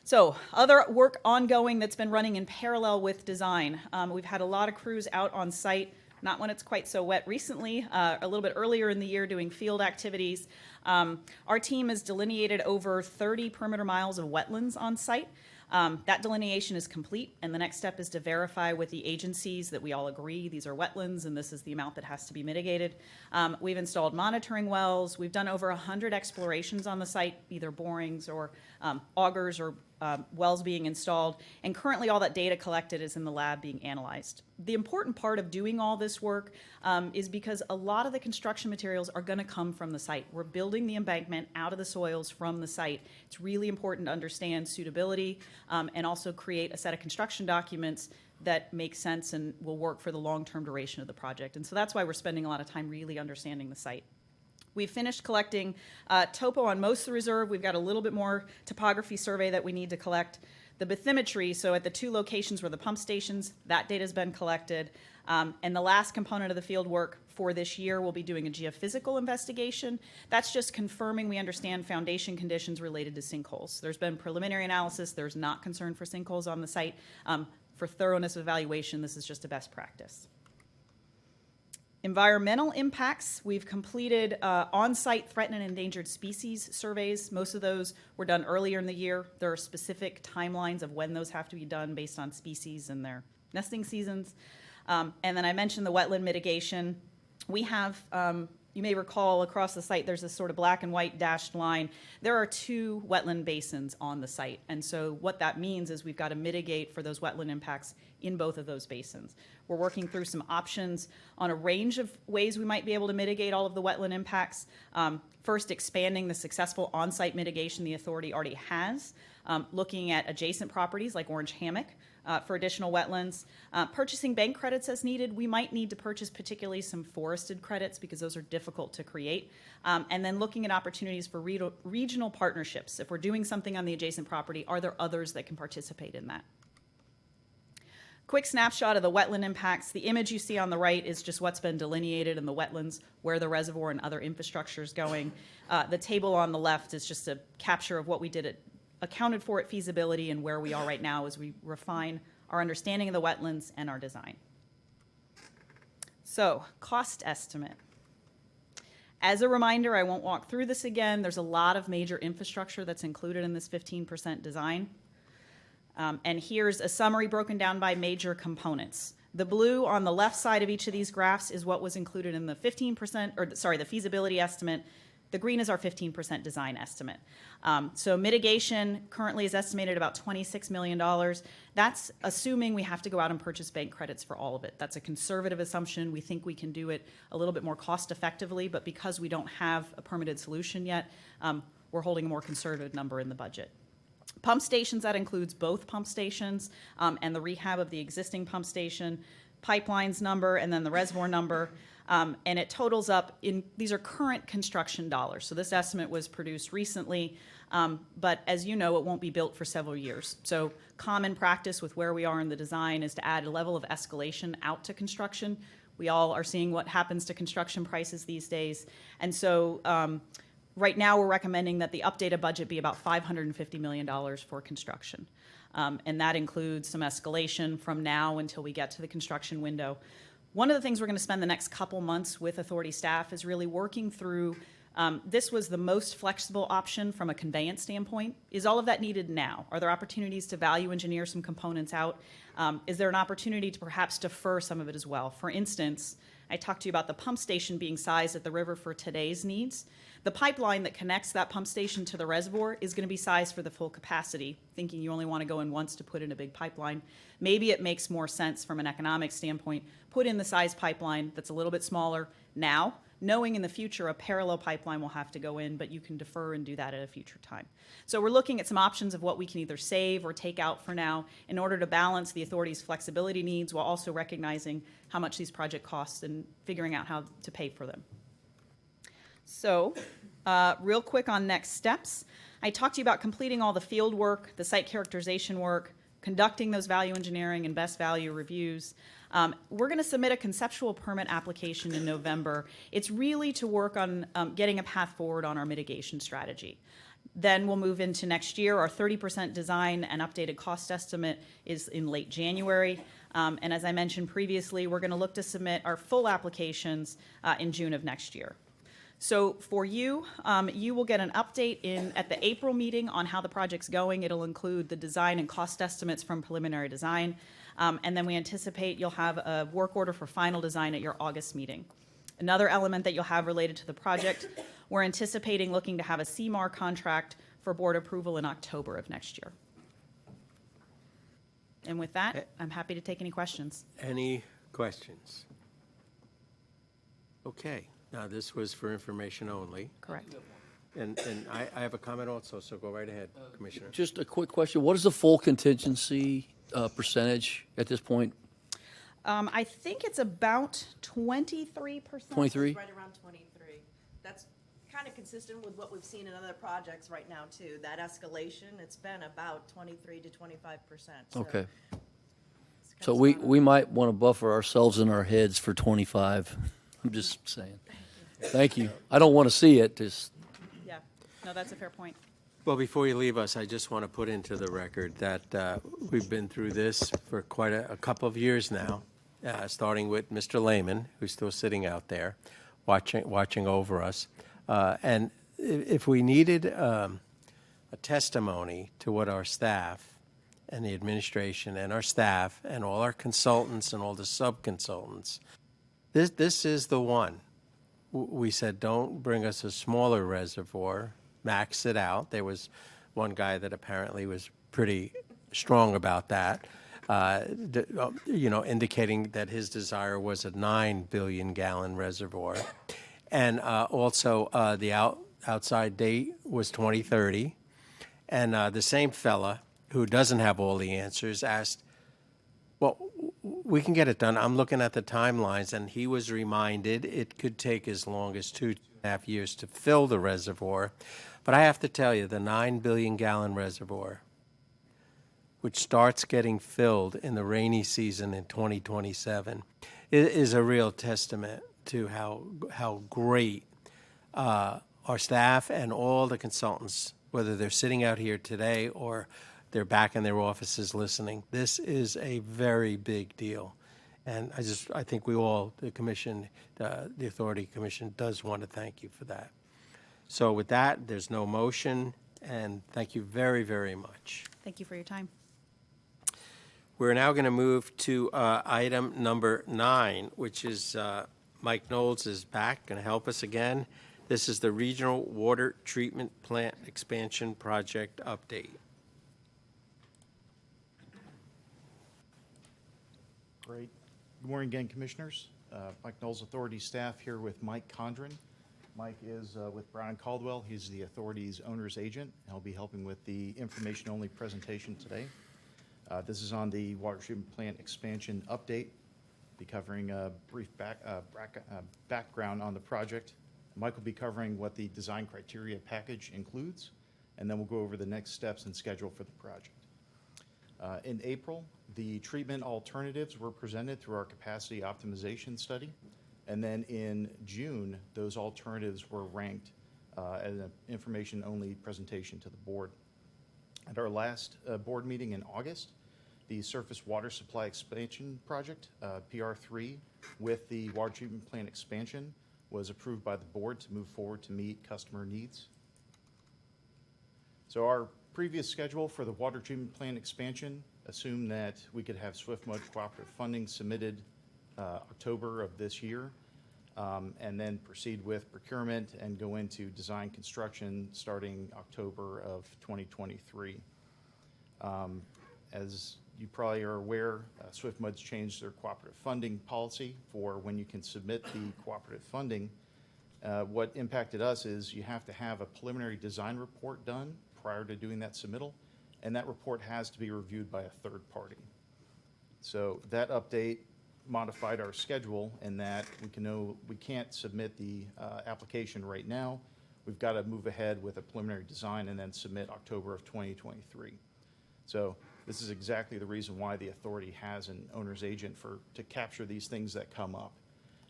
So other work ongoing that's been running in parallel with design. We've had a lot of crews out on site, not when it's quite so wet recently, a little bit earlier in the year doing field activities. Our team has delineated over 30 perimeter miles of wetlands on site. That delineation is complete, and the next step is to verify with the agencies that we all agree these are wetlands and this is the amount that has to be mitigated. We've installed monitoring wells. We've done over 100 explorations on the site, either borings or augers or wells being installed, and currently all that data collected is in the lab being analyzed. The important part of doing all this work is because a lot of the construction materials are going to come from the site. We're building the embankment out of the soils from the site. It's really important to understand suitability and also create a set of construction documents that make sense and will work for the long-term duration of the project. And so that's why we're spending a lot of time really understanding the site. We've finished collecting topo on most of the reserve. We've got a little bit more topography survey that we need to collect. The bathymetry, so at the 2 locations where the pump stations, that data has been collected. And the last component of the field work for this year, we'll be doing a geophysical investigation. That's just confirming we understand foundation conditions related to sinkholes. There's been preliminary analysis. There's not concern for sinkholes on the site. For thoroughness of evaluation, this is just a best practice. Environmental impacts, we've completed on-site threatened and endangered species surveys. Most of those were done earlier in the year. There are specific timelines of when those have to be done based on species and their nesting seasons. And then I mentioned the wetland mitigation. We have, you may recall across the site, there's this sort of black and white dashed line. There are 2 wetland basins on the site. And so what that means is we've got to mitigate for those wetland impacts in both of those basins. We're working through some options on a range of ways we might be able to mitigate all of the wetland impacts. First, expanding the successful on-site mitigation the authority already has, looking at adjacent properties like Orange Hammock for additional wetlands. Purchasing bank credits as needed. We might need to purchase particularly some forested credits because those are difficult to create. And then looking at opportunities for regional partnerships. If we're doing something on the adjacent property, are there others that can participate in that? Quick snapshot of the wetland impacts. The image you see on the right is just what's been delineated in the wetlands, where the reservoir and other infrastructure is going. The table on the left is just a capture of what we did accounted for at feasibility and where we are right now as we refine our understanding of the wetlands and our design. So, cost estimate. As a reminder, I won't walk through this again. There's a lot of major infrastructure that's included in this 15% design. And here's a summary broken down by major components. The blue on the left side of each of these graphs is what was included in the 15%, or sorry, the feasibility estimate. The green is our 15% design estimate. So mitigation currently is estimated about $26 million. That's assuming we have to go out and purchase bank credits for all of it. That's a conservative assumption. We think we can do it a little bit more cost effectively, but because we don't have a permitted solution yet, we're holding a more conservative number in the budget. Pump stations, that includes both pump stations and the rehab of the existing pump station, pipelines number, and then the reservoir number. And it totals up in, these are current construction dollars. So this estimate was produced recently, but as you know, it won't be built for several years. So common practice with where we are in the design is to add a level of escalation out to construction. We all are seeing what happens to construction prices these days. And so right now we're recommending that the updated budget be about $550 million for construction. And that includes some escalation from now until we get to the construction window. One of the things we're going to spend the next couple months with authority staff is really working through, this was the most flexible option from a conveyance standpoint. Is all of that needed now? Are there opportunities to value engineer some components out? Is there an opportunity to perhaps defer some of it as well? For instance, I talked to you about the pump station being sized at the river for today's needs. The pipeline that connects that pump station to the reservoir is going to be sized for the full capacity, thinking you only want to go in once to put in a big pipeline. Maybe it makes more sense from an economic standpoint, put in the size pipeline that's a little bit smaller now, knowing in the future a parallel pipeline will have to go in, but you can defer and do that at a future time. So we're looking at some options of what we can either save or take out for now in order to balance the authority's flexibility needs while also recognizing how much these projects cost and figuring out how to pay for them. So, real quick on next steps. I talked to you about completing all the field work, the site characterization work, conducting those value engineering and best value reviews. We're going to submit a conceptual permit application in November. It's really to work on getting a path forward on our mitigation strategy. Then we'll move into next year. Our 30% design and updated cost estimate is in late January. And as I mentioned previously, we're going to look to submit our full applications in June of next year. So for you, you will get an update at the April meeting on how the project's going. It'll include the design and cost estimates from preliminary design. And then we anticipate you'll have a work order for final design at your August meeting. Another element that you'll have related to the project, we're anticipating looking to have a CMAR contract for board approval in October of next year. And with that, I'm happy to take any questions. Any questions? Okay. Now, this was for information only. Correct. And I have a comment also, so go right ahead, Commissioner. Just a quick question. What is the full contingency percentage at this point? I think it's about 23%. 23? Right around 23. That's kind of consistent with what we've seen in other projects right now, too. That escalation, it's been about 23 to 25%. So Okay. So we might want to buffer ourselves in our heads for 25. I'm just saying. Thank you. I don't want to see it. Just Yeah. No, that's a fair point. Well, before you leave us, I just want to put into the record that we've been through this for quite a couple of years now, starting with Mr. Lehman, who's still sitting out there watching over us. And if we needed a testimony to what our staff and the administration and our staff and all our consultants and all the sub-consultants, this is the one. We said, don't bring us a smaller reservoir, max it out. There was one guy that apparently was pretty strong about that, indicating that his desire was a 9 billion gallon reservoir. And also the outside date was 2030. And the same fella who doesn't have all the answers asked, well, we can get it done. I'm looking at the timelines, and he was reminded it could take as long as 2.5 years to fill the reservoir. But I have to tell you, the 9 billion gallon reservoir, which starts getting filled in the rainy season in 2027, is a real testament to how great our staff and all the consultants, whether they're sitting out here today or they're back in their offices listening. This is a very big deal. And I think we all, the commission, the Authority Commission does want to thank you for that. So with that, there's no motion, and thank you very, very much. Thank you for your time. We're now going to move to item number 9, which is Mike Knowles is back, going to help us again. This is the Regional Water Treatment Plant Expansion Project update. Great. Good morning again, Commissioners. Mike Knowles, Authority staff, here with Mike Condren. Mike is with Brown and Caldwell. He's the Authority's owner's agent. He'll be helping with the information-only presentation today. This is on the water treatment plant expansion update. Be covering a brief background on the project. Mike will be covering what the design criteria package includes, and then we'll go over the next steps and schedule for the project. In April, the treatment alternatives were presented through our capacity optimization study, and then in June, those alternatives were ranked as an information-only presentation to the board. At our last board meeting in August, the Surface Water Supply Expansion Project, PR3, with the water treatment plant expansion was approved by the board to move forward to meet customer needs. So our previous schedule for the water treatment plant expansion assumed that we could have SwiftMud cooperative funding submitted October of this year, and then proceed with procurement and go into design construction starting October of 2023. As you probably are aware, SwiftMud's changed their cooperative funding policy for when you can submit the cooperative funding. What impacted us is you have to have a preliminary design report done prior to doing that submittal, and that report has to be reviewed by a third party. So that update modified our schedule in that we can't submit the application right now. We've got to move ahead with a preliminary design and then submit October of 2023. So this is exactly the reason why the authority has an owner's agent to capture these things that come up.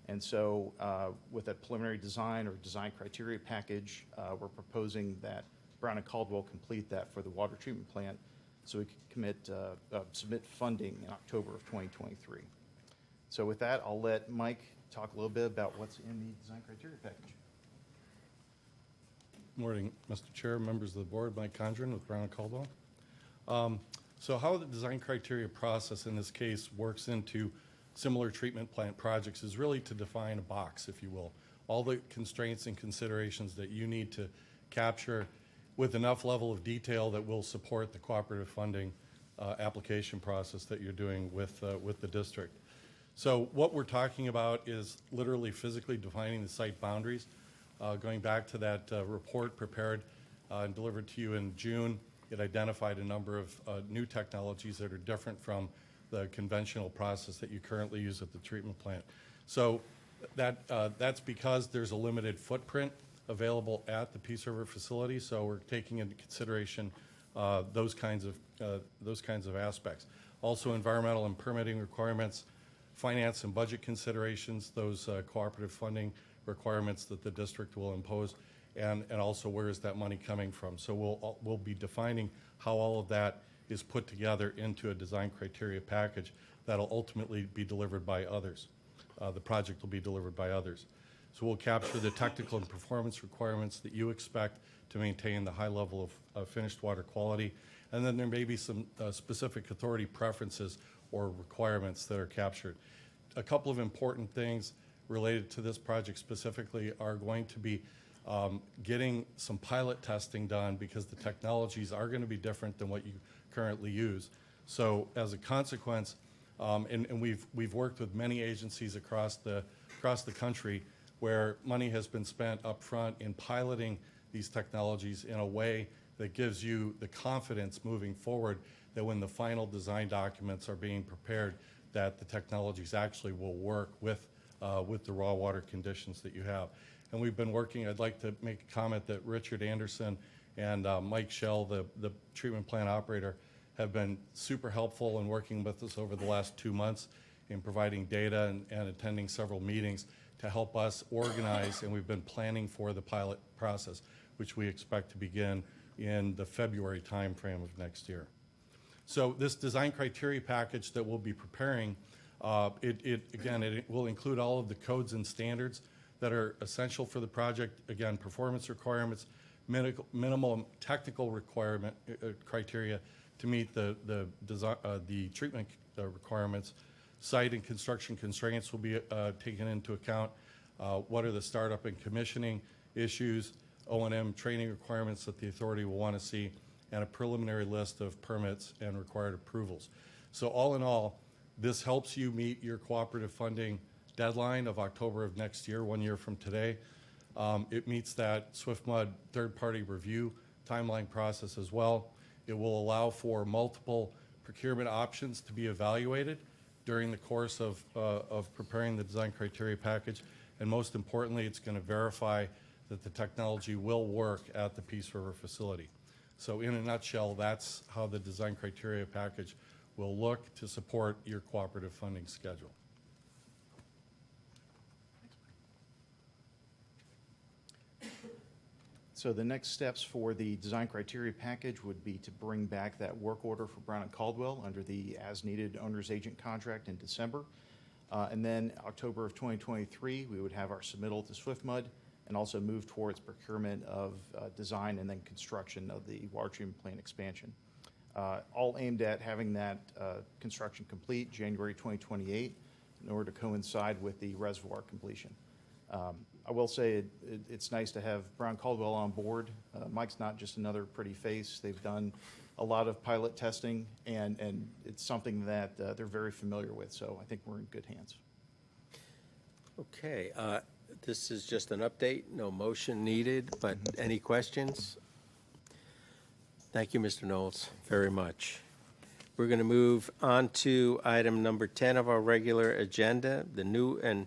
And so with a preliminary design or design criteria package, we're proposing that Brown and Caldwell complete that for the water treatment plant so we can submit funding in October of 2023. So with that, I'll let Mike talk a little bit about what's in the design criteria package. Morning, Mr. Chair, members of the board. Mike Condren with Brown and Caldwell. So how the design criteria process in this case works into similar treatment plant projects is really to define a box, if you will. All the constraints and considerations that you need to capture with enough level of detail that will support the cooperative funding application process that you're doing with the district. So what we're talking about is literally physically defining the site boundaries. Going back to that report prepared and delivered to you in June, it identified a number of new technologies that are different from the conventional process that you currently use at the treatment plant. So that's because there's a limited footprint available at the Peace River facility, so we're taking into consideration those kinds of aspects. Also, environmental and permitting requirements, finance and budget considerations, those cooperative funding requirements that the district will impose, and also where is that money coming from. So we'll be defining how all of that is put together into a design criteria package that'll ultimately be delivered by others. The project will be delivered by others. So we'll capture the technical and performance requirements that you expect to maintain the high level of finished water quality. And then there may be some specific authority preferences or requirements that are captured. A couple of important things related to this project specifically are going to be getting some pilot testing done because the technologies are going to be different than what you currently use. So as a consequence, and we've worked with many agencies across the country where money has been spent up front in piloting these technologies in a way that gives you the confidence moving forward that when the final design documents are being prepared, that the technologies actually will work with the raw water conditions that you have. And we've been working, I'd like to make a comment that Richard Anderson and Mike Schell, the treatment plant operator, have been super helpful in working with us over the last 2 months in providing data and attending several meetings to help us organize, and we've been planning for the pilot process, which we expect to begin in the February timeframe of next year. So this design criteria package that we'll be preparing Again, it will include all of the codes and standards that are essential for the project. Again, performance requirements, minimum technical requirement criteria to meet the treatment requirements. Site and construction constraints will be taken into account. What are the startup and commissioning issues, O&M training requirements that the authority will want to see, and a preliminary list of permits and required approvals. So all in all, this helps you meet your cooperative funding deadline of October of next year, 1 year from today. It meets that SwiftMud third-party review timeline process as well. It will allow for multiple procurement options to be evaluated during the course of preparing the design criteria package. And most importantly, it's going to verify that the technology will work at the Peace River facility. So in a nutshell, that's how the design criteria package will look to support your cooperative funding schedule. So the next steps for the design criteria package would be to bring back that work order for Brown and Caldwell under the as-needed owner's agent contract in December. And then October of 2023, we would have our submittal to SwiftMud and also move towards procurement of design and then construction of the water treatment plant expansion. All aimed at having that construction complete January 2028 in order to coincide with the reservoir completion. I will say it's nice to have Brown Caldwell on board. Mike's not just another pretty face. They've done a lot of pilot testing, and it's something that they're very familiar with, so I think we're in good hands. Okay, this is just an update, no motion needed, but any questions? Thank you, Mr. Knowles, very much. We're going to move on to item number 10 of our regular agenda. The new, and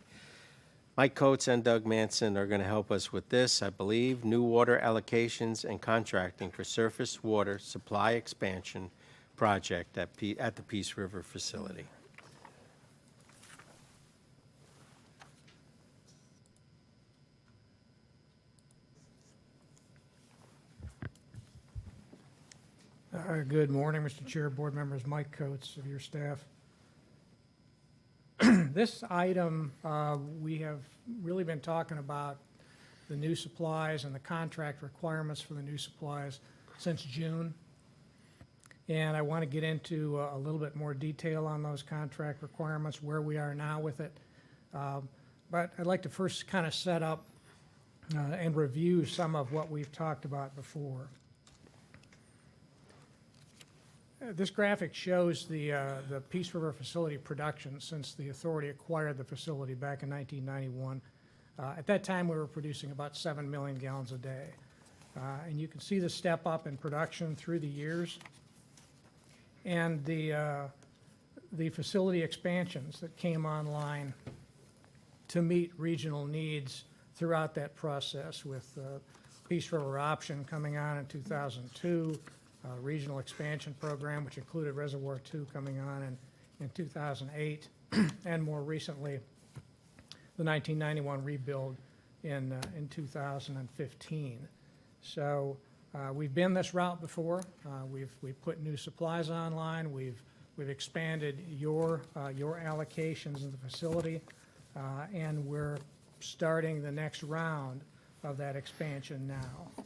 Mike Coates and Doug Manson are going to help us with this, I believe, new water allocations and contracting for surface water supply expansion project at the Peace River facility. Good morning, Mr. Chair, board members, Mike Coates of your staff. This item, we have really been talking about the new supplies and the contract requirements for the new supplies since June. And I want to get into a little bit more detail on those contract requirements, where we are now with it. But I'd like to first kind of set up and review some of what we've talked about before. This graphic shows the Peace River facility production since the authority acquired the facility back in 1991. At that time, we were producing about 7 million gallons a day. And you can see the step up in production through the years. And the facility expansions that came online to meet regional needs throughout that process, with Peace River option coming on in 2002, regional expansion program, which included Reservoir 2 coming on in 2008, and more recently, the 1991 rebuild in 2015. So we've been this route before. We've put new supplies online. We've expanded your allocations in the facility, and we're starting the next round of that expansion now.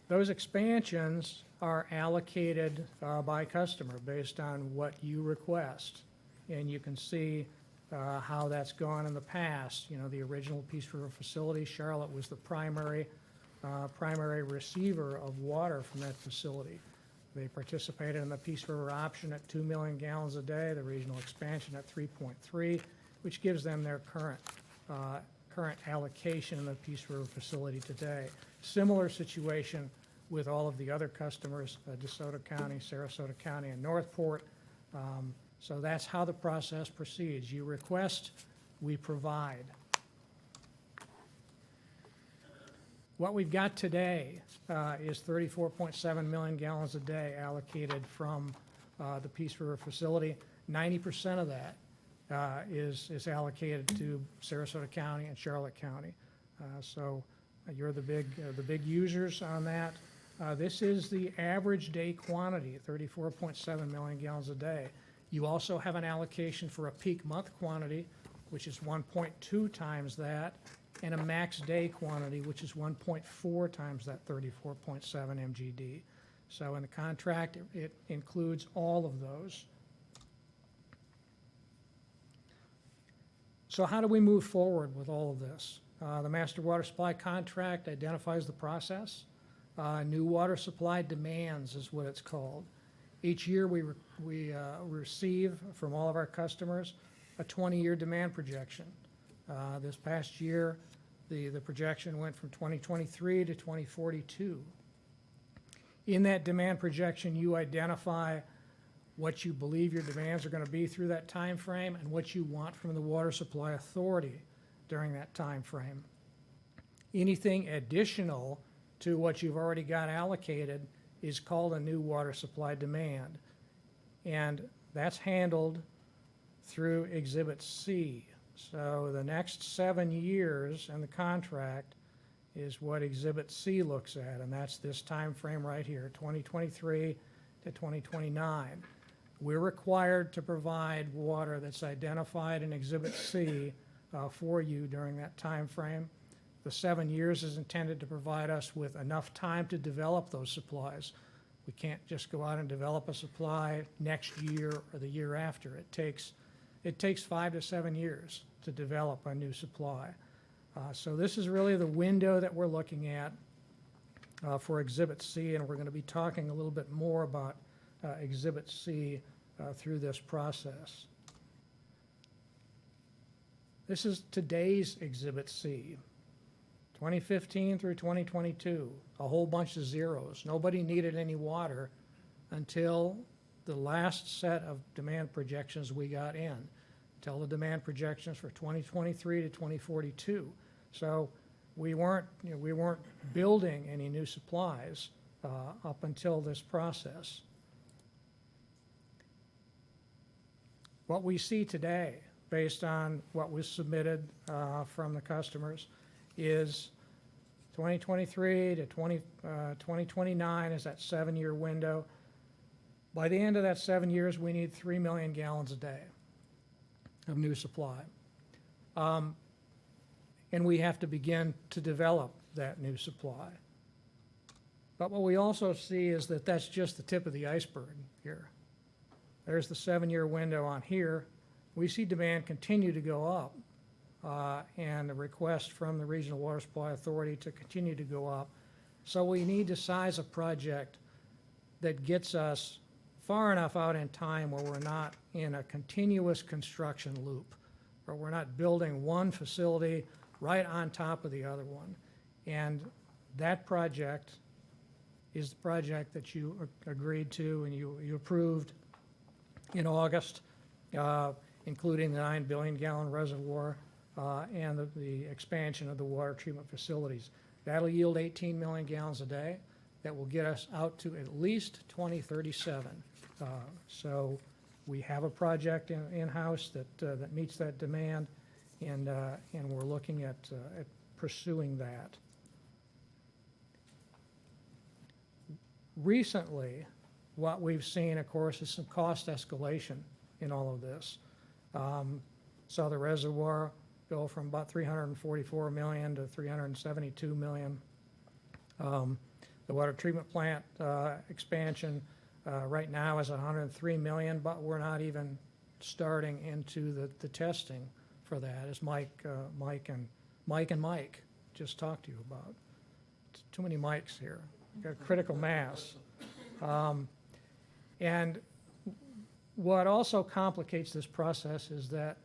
Those expansions are allocated by customer based on what you request. And you can see how that's gone in the past. You know, the original Peace River facility, Charlotte was the primary receiver of water from that facility. They participated in the Peace River option at 2 million gallons a day, the regional expansion at 3.3, which gives them their current allocation in the Peace River facility today. Similar situation with all of the other customers, DeSoto County, Sarasota County, and Northport. So that's how the process proceeds. You request, we provide. What we've got today is 34.7 million gallons a day allocated from the Peace River facility. 90% of that is allocated to Sarasota County and Charlotte County. So you're the big users on that. This is the average day quantity, 34.7 million gallons a day. You also have an allocation for a peak month quantity, which is 1.2 times that, and a max day quantity, which is 1.4 times that 34.7 MGD. So in the contract, it includes all of those. So how do we move forward with all of this? The master water supply contract identifies the process. New water supply demands is what it's called. Each year we receive from all of our customers a 20-year demand projection. This past year, the projection went from 2023 to 2042. In that demand projection, you identify what you believe your demands are going to be through that time frame and what you want from the Water Supply Authority during that time frame. Anything additional to what you've already got allocated is called a new water supply demand. And that's handled through Exhibit C. So the next 7 years in the contract is what Exhibit C looks at, and that's this time frame right here, 2023 to 2029. We're required to provide water that's identified in Exhibit C for you during that time frame. The 7 years is intended to provide us with enough time to develop those supplies. We can't just go out and develop a supply next year or the year after. It takes 5 to 7 years to develop a new supply. So this is really the window that we're looking at for Exhibit C, and we're going to be talking a little bit more about Exhibit C through this process. This is today's Exhibit C, 2015 through 2022, a whole bunch of zeros. Nobody needed any water until the last set of demand projections we got in, until the demand projections for 2023 to 2042. So we weren't building any new supplies up until this process. What we see today, based on what was submitted from the customers, is 2023 to 2029 is that 7-year window. By the end of that 7 years, we need 3 million gallons a day of new supply. And we have to begin to develop that new supply. But what we also see is that that's just the tip of the iceberg here. There's the 7-year window on here. We see demand continue to go up and the request from the Regional Water Supply Authority to continue to go up. So we need to size a project that gets us far enough out in time where we're not in a continuous construction loop, or we're not building one facility right on top of the other one. And that project is the project that you agreed to and you approved in August, including the 9 billion gallon reservoir and the expansion of the water treatment facilities. That'll yield 18 million gallons a day. That will get us out to at least 2037. So we have a project in-house that meets that demand, and we're looking at pursuing that. Recently, what we've seen, of course, is some cost escalation in all of this. Saw the reservoir go from about 344 million to 372 million. The water treatment plant expansion right now is 103 million, but we're not even starting into the testing for that, as Mike and Mike just talked to you about. Too many mics here. Got critical mass. And what also complicates this process is that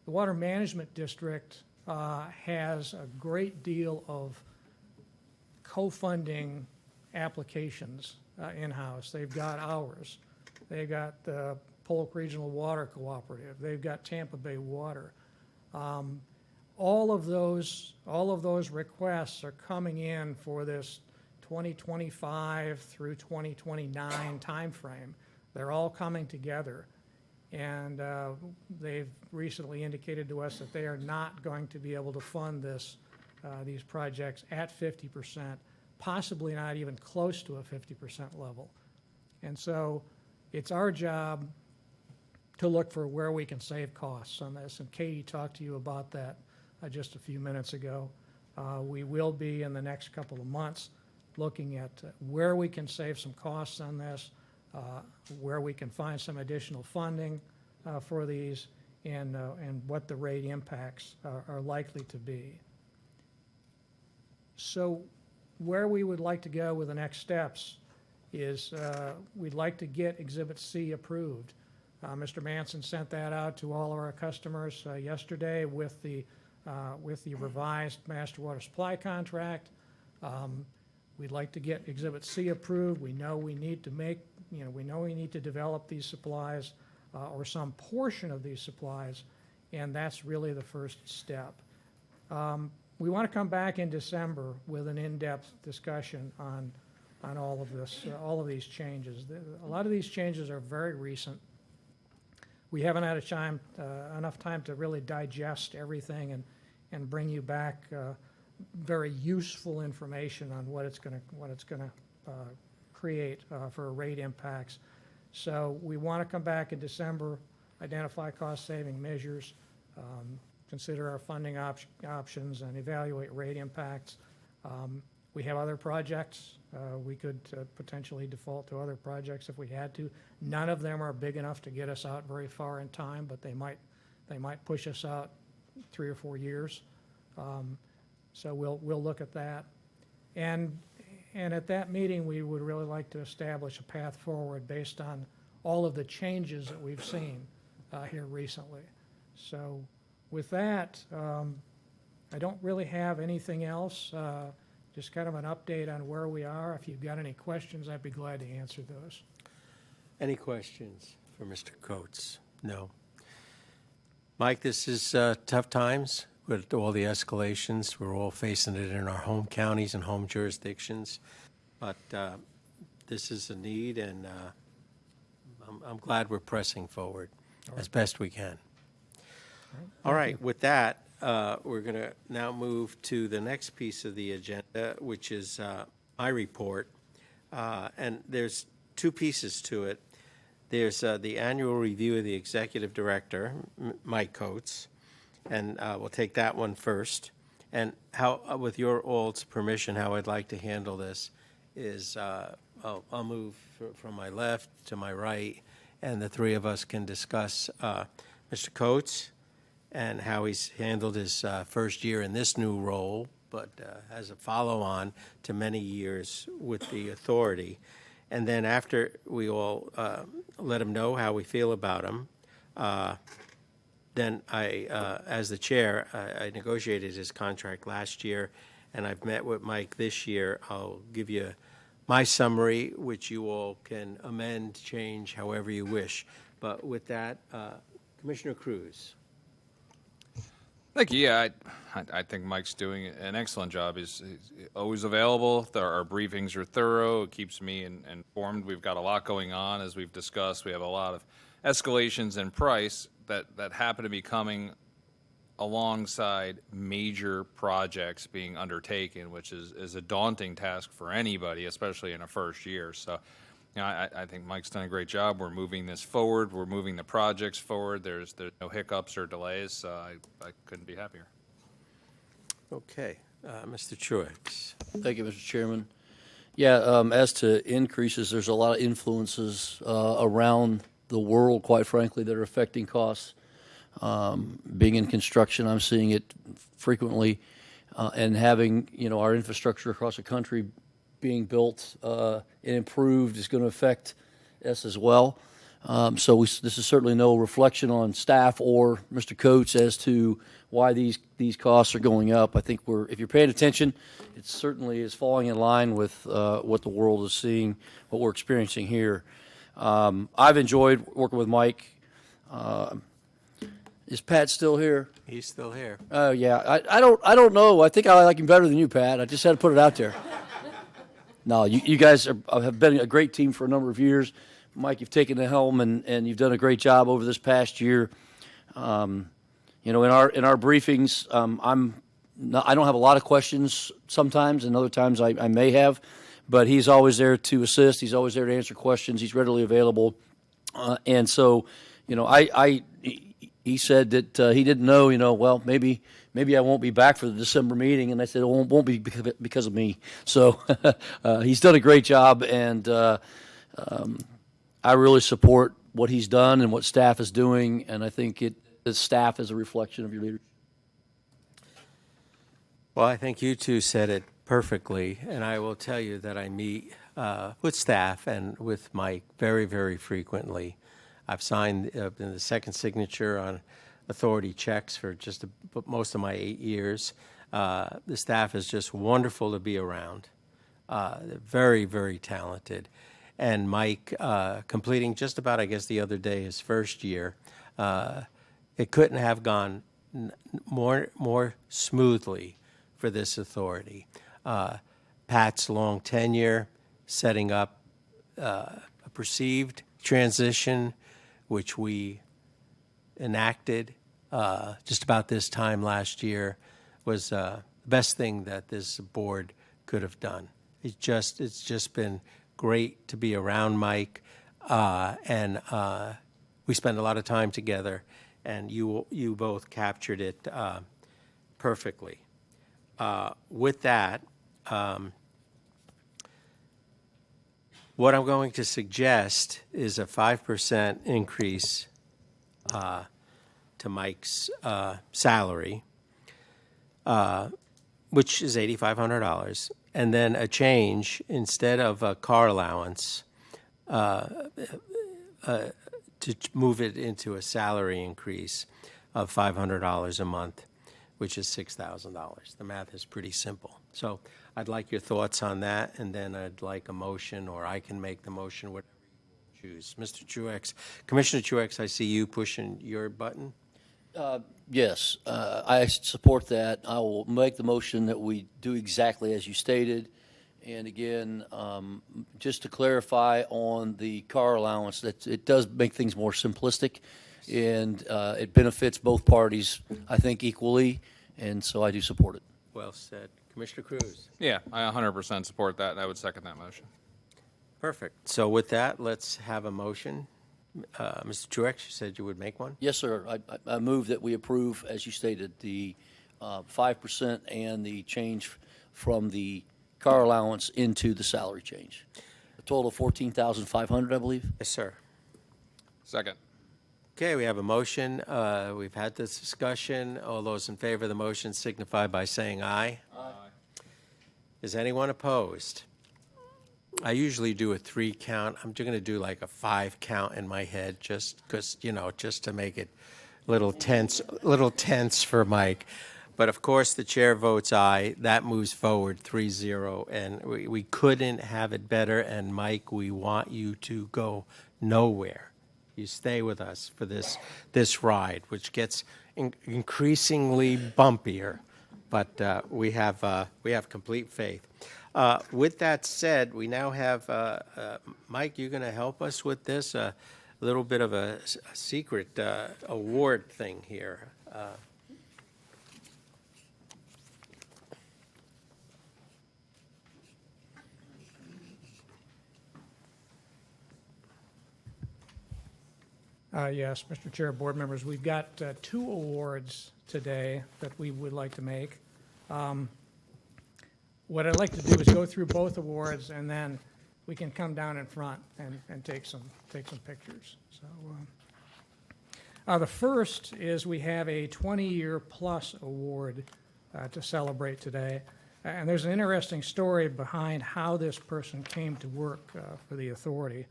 the Water Management District has a great deal of co-funding applications in-house. They've got ours. They've got the Polk Regional Water Cooperative. They've got Tampa Bay Water. All of those requests are coming in for this 2025 through 2029 timeframe. They're all coming together, and they've recently indicated to us that they are not going to be able to fund these projects at 50%. possibly not even close to a 50% level. And so it's our job to look for where we can save costs on this. And Katie talked to you about that just a few minutes ago. We will be in the next couple of months looking at where we can save some costs on this, where we can find some additional funding for these, and what the rate impacts are likely to be. So where we would like to go with the next steps is we'd like to get Exhibit C approved. Mr. Manson sent that out to all of our customers yesterday with the revised master water supply contract. We'd like to get Exhibit C approved. We know we need to we need to develop these supplies or some portion of these supplies, and that's really the first step. We want to come back in December with an in-depth discussion on all of this, all of these changes. A lot of these changes are very recent. We haven't had enough time to really digest everything and bring you back very useful information on what it's going to create for rate impacts. So we want to come back in December, identify cost-saving measures, consider our funding options, and evaluate rate impacts. We have other projects. We could potentially default to other projects if we had to. None of them are big enough to get us out very far in time, but they might push us out 3 or 4 years. So we'll look at that. And at that meeting, we would really like to establish a path forward based on all of the changes that we've seen here recently. So with that, I don't really have anything else. Just kind of an update on where we are. If you've got any questions, I'd be glad to answer those. Any questions for Mr. Coates? No. Mike, this is tough times with all the escalations. We're all facing it in our home counties and home jurisdictions. But this is a need, and I'm glad we're pressing forward as best we can. All right, with that, we're going to now move to the next piece of the agenda, which is my report. And there's 2 pieces to it. There's the annual review of the executive director, Mike Coates, and we'll take that one first. And how, with your all's permission, how I'd like to handle this is I'll move from my left to my right, and the 3 of us can discuss Mr. Coates and how he's handled his first year in this new role, but as a follow-on to many years with the authority. And then after we all let him know how we feel about him, then I, as the chair, I negotiated his contract last year, and I've met with Mike this year. I'll give you my summary, which you all can amend, change, however you wish. But with that, Commissioner Cruz. Thank you. Yeah, I think Mike's doing an excellent job. He's always available. Our briefings are thorough. It keeps me informed. We've got a lot going on, as we've discussed. We have a lot of escalations in price that happen to be coming alongside major projects being undertaken, which is a daunting task for anybody, especially in a first year. So, you know, I think Mike's done a great job. We're moving this forward. We're moving the projects forward. There's no hiccups or delays. So I couldn't be happier. Okay. Mr. Truex. Thank you, Mr. Chairman. Yeah, as to increases, there's a lot of influences around the world, quite frankly, that are affecting costs. Being in construction, I'm seeing it frequently, and having, our infrastructure across the country being built and improved is going to affect us as well. So this is certainly no reflection on staff or Mr. Coates as to why these costs are going up. I think if you're paying attention, it certainly is falling in line with what the world is seeing, what we're experiencing here. I've enjoyed working with Mike. Is Pat still here? He's still here. Oh yeah, I don't know. I think I like him better than you, Pat. I just had to put it out there. No, you guys have been a great team for a number of years. Mike, you've taken the helm and you've done a great job over this past year. In our briefings, I'm I don't have a lot of questions sometimes, and other times I may have, but he's always there to assist. He's always there to answer questions. He's readily available. And so, he said that he didn't know, well, maybe I won't be back for the December meeting. And I said, it won't be because of me. So he's done a great job, and I really support what he's done and what staff is doing. And I think the staff is a reflection of your leadership. Well, I think you two said it perfectly, and I will tell you that I meet with staff and with Mike very, very frequently. I've signed the second signature on authority checks for just most of my 8 years. The staff is just wonderful to be around. They're very, very talented. And Mike, completing just about, I guess, the other day, his first year, it couldn't have gone more smoothly for this authority. Pat's long tenure, setting up a perceived transition, which we enacted just about this time last year, was the best thing that this board could have done. It's just been great to be around Mike, and we spend a lot of time together, and you both captured it perfectly. With that, what I'm going to suggest is a 5% increase to Mike's salary, which is $8,500, and then a change instead of a car allowance to move it into a salary increase of $500 a month, which is $6,000. The math is pretty simple. So I'd like your thoughts on that, and then I'd like a motion, or I can make the motion, whatever you choose. Mr. Truex, Commissioner Truex, I see you pushing your button. Yes, I support that. I will make the motion that we do exactly as you stated. And again, just to clarify on the car allowance, that it does make things more simplistic, and it benefits both parties, I think, equally. And so I do support it. Well said. Commissioner Cruz. Yeah, I 100% support that, and I would second that motion. Perfect. So with that, let's have a motion. Mr. Truex, you said you would make one? Yes, sir. I move that we approve, as you stated, the 5% and the change from the car allowance into the salary change. A total of $14,500, I believe. Yes, sir. Second. Okay, we have a motion. We've had this discussion. All those in favor of the motion signify by saying aye. Aye. Is anyone opposed? I usually do a 3 count. I'm going to do like a 5 count in my head, just because, just to make it a little tense for Mike. But of course, the chair votes aye. That moves forward 3-0, and we couldn't have it better. And Mike, we want you to go nowhere. You stay with us for this ride, which gets increasingly bumpier, but we have complete faith. With that said, we now have Mike. You're going to help us with this, a little bit of a secret award thing here. Yes, Mr. Chair, board members, we've got 2 awards today that we would like to make. What I'd like to do is go through both awards, and then we can come down in front and take some pictures. So, the first is we have a 20-year plus award to celebrate today. And there's an interesting story behind how this person came to work for the authority.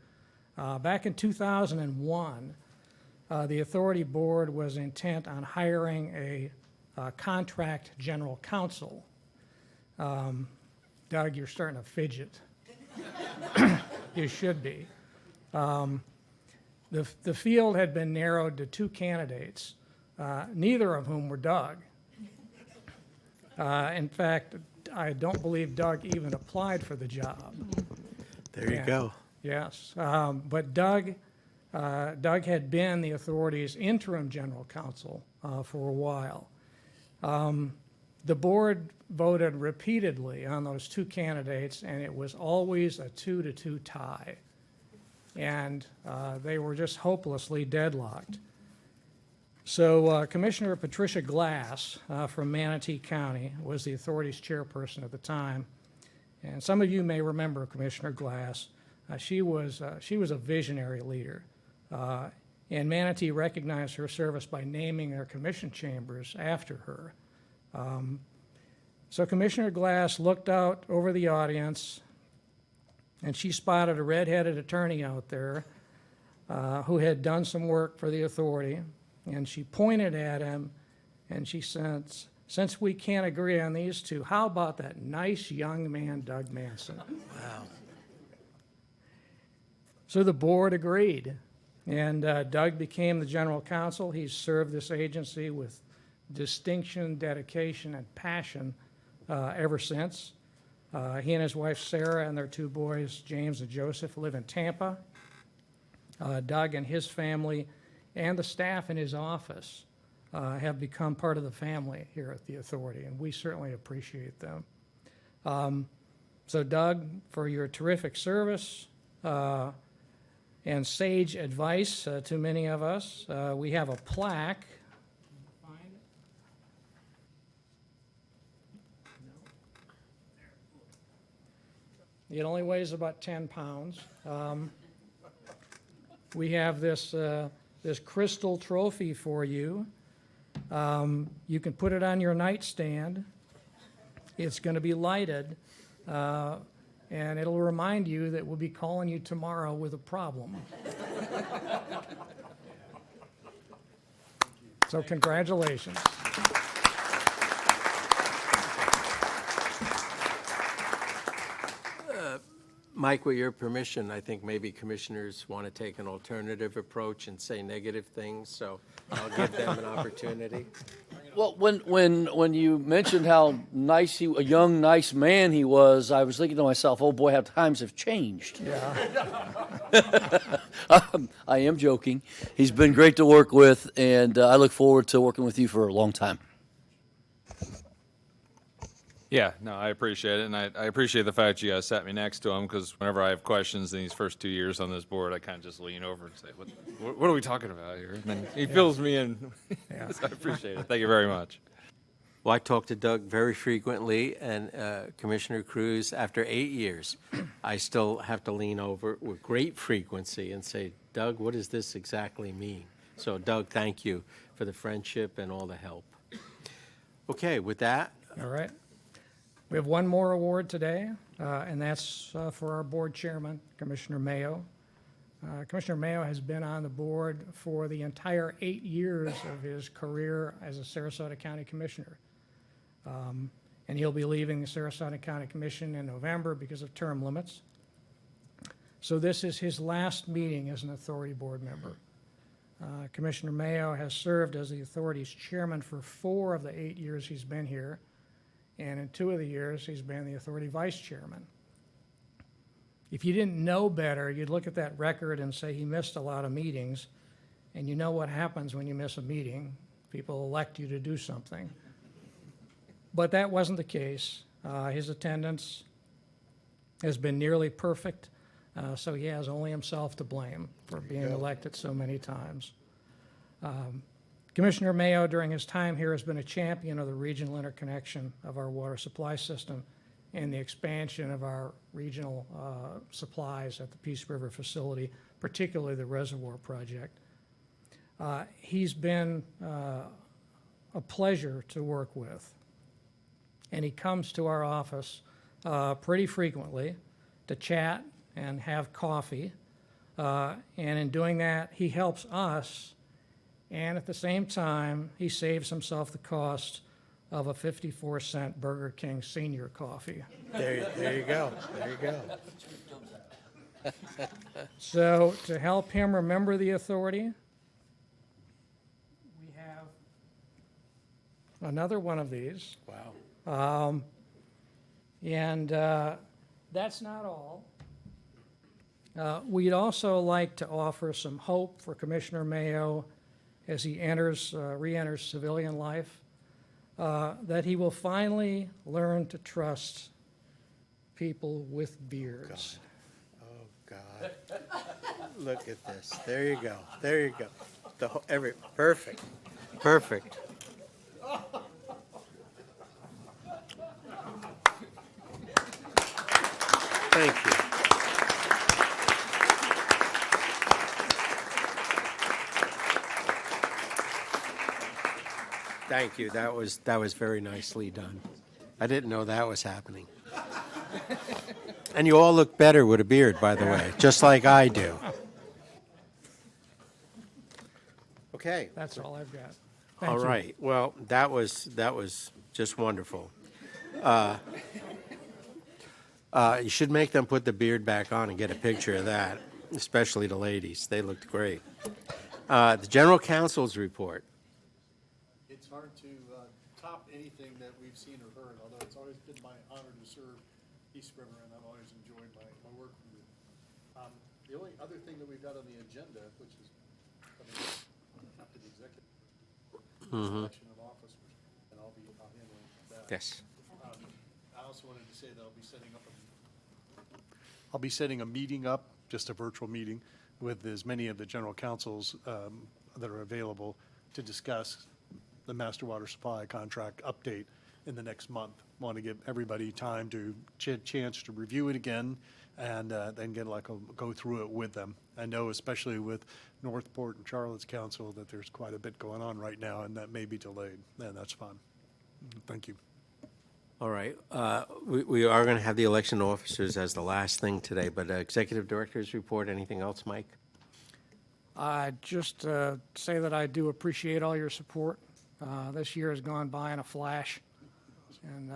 Back in 2001, the authority board was intent on hiring a contract general counsel. Doug, you're starting to fidget. You should be. The field had been narrowed to 2 candidates, neither of whom were Doug. In fact, I don't believe Doug even applied for the job. There you go. Yes, but Doug had been the authority's interim general counsel for a while. The board voted repeatedly on those two candidates, and it was always a 2-2 tie. And they were just hopelessly deadlocked. So Commissioner Patricia Glass from Manatee County was the authority's chairperson at the time. And some of you may remember Commissioner Glass. She was a visionary leader. And Manatee recognized her service by naming their commission chambers after her. So Commissioner Glass looked out over the audience, and she spotted a red-headed attorney out there who had done some work for the authority, and she pointed at him, and she said, "Since we can't agree on these two, how about that nice young man, Doug Manson?" Wow. So the board agreed, and Doug became the general counsel. He's served this agency with distinction, dedication, and passion ever since. He and his wife Sarah and their two boys, James and Joseph, live in Tampa. Doug and his family and the staff in his office have become part of the family here at the authority, and we certainly appreciate them. So Doug, for your terrific service and sage advice to many of us, we have a plaque. It only weighs about 10 pounds. We have this crystal trophy for you. You can put it on your nightstand. It's going to be lighted, and it'll remind you that we'll be calling you tomorrow with a problem. So congratulations. Mike, with your permission, I think maybe commissioners want to take an alternative approach and say negative things, so I'll give them an opportunity. Well, when you mentioned how nice a young, nice man he was, I was thinking to myself, oh boy, how times have changed. Yeah. I am joking. He's been great to work with, and I look forward to working with you for a long time. Yeah, no, I appreciate it, and I appreciate the fact you guys sat me next to him, because whenever I have questions in these first 2 years on this board, I kind of just lean over and say, what are we talking about here? And then he fills me in. Yeah. So I appreciate it. Thank you very much. Well, I talk to Doug very frequently, and Commissioner Cruz, after 8 years, I still have to lean over with great frequency and say, Doug, what does this exactly mean? So, Doug, thank you for the friendship and all the help. Okay, with that. All right. We have one more award today, and that's for our board chairman, Commissioner Mayo. Commissioner Mayo has been on the board for the entire 8 years of his career as a Sarasota County Commissioner. And he'll be leaving the Sarasota County Commission in November because of term limits. So this is his last meeting as an authority board member. Commissioner Mayo has served as the authority's chairman for 4 of the 8 years he's been here. And in 2 of the years, he's been the authority vice chairman. If you didn't know better, you'd look at that record and say he missed a lot of meetings. And you know what happens when you miss a meeting. People elect you to do something. But that wasn't the case. His attendance has been nearly perfect, so he has only himself to blame for being elected so many times. Commissioner Mayo, during his time here, has been a champion of the regional interconnection of our water supply system and the expansion of our regional supplies at the Peace River facility, particularly the reservoir project. He's been a pleasure to work with, and he comes to our office pretty frequently to chat and have coffee, and in doing that, he helps us. And at the same time, he saves himself the cost of a 54-cent Burger King senior coffee. There you go. There you go. So to help him remember the authority, we have another one of these. Wow. And that's not all. We'd also like to offer some hope for Commissioner Mayo as he re-enters civilian life. that he will finally learn to trust people with beards. Oh, God. Look at this. There you go. There you go. Perfect. Perfect. Thank you. Thank you. That was very nicely done. I didn't know that was happening. And you all look better with a beard, by the way, just like I do. Okay. That's all I've got. All Thank you. right. Well, that was just wonderful. You should make them put the beard back on and get a picture of that, especially the ladies. They looked great. The General Counsel's report. It's hard to top anything that we've seen or heard, although it's always been my honor to serve East River, and I've always enjoyed my work with you. The only other thing that we've got on the agenda, which is coming up to the executive, selection of officers, and I'll handling that. Yes. I also wanted to say that I'll be setting a meeting up, just a virtual meeting, with as many of the general counsels that are available to discuss the master water supply contract update in the next month. Want to give everybody time to chance to review it again, and then go through it with them. I know, especially with Northport and Charlotte's council, that there's quite a bit going on right now, and that may be delayed, and that's fine. Thank you. All right. We are going to have the election officers as the last thing today, but Executive Director's report, anything else, Mike? Just say that I do appreciate all your support. This year has gone by in a flash, and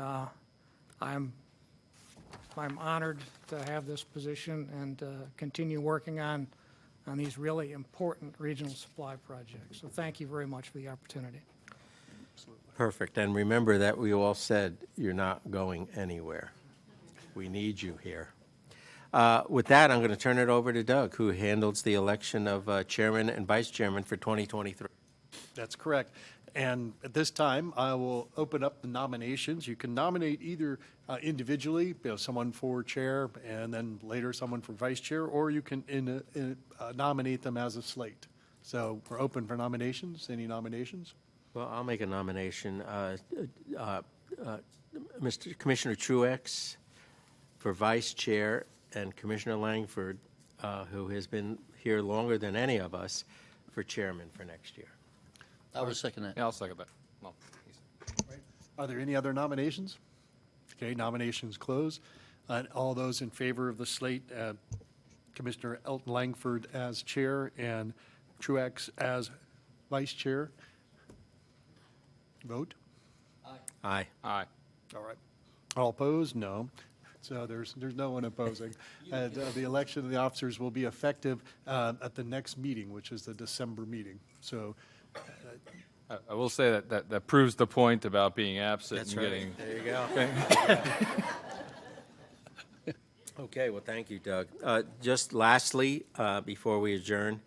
I'm honored to have this position and continue working on these really important regional supply projects. So thank you very much for the opportunity. Perfect. And remember that we all said you're not going anywhere. We need you here. With that, I'm going to turn it over to Doug, who handles the election of chairman and vice chairman for 2023. That's correct. And at this time, I will open up the nominations. You can nominate either individually, someone for chair, and then later someone for vice chair, or you can nominate them as a slate. So we're open for nominations. Any nominations? Well, I'll make a nomination. Mr. Commissioner Truex for vice chair, and Commissioner Langford, who has been here longer than any of us, for chairman for next year. I would second that. Yeah, I'll second that. Well, Are there any other nominations? Okay, nominations closed. All those in favor of the slate, Commissioner Elton Langford as chair and Truex as vice chair. Vote? Aye. Aye. All right. All opposed? No. So there's no one opposing. And the election of the officers will be effective at the next meeting, which is the December meeting. So I will say that proves the point about being absent That's and right. getting. There you go. Okay, well, thank you, Doug. Just lastly, before we adjourn,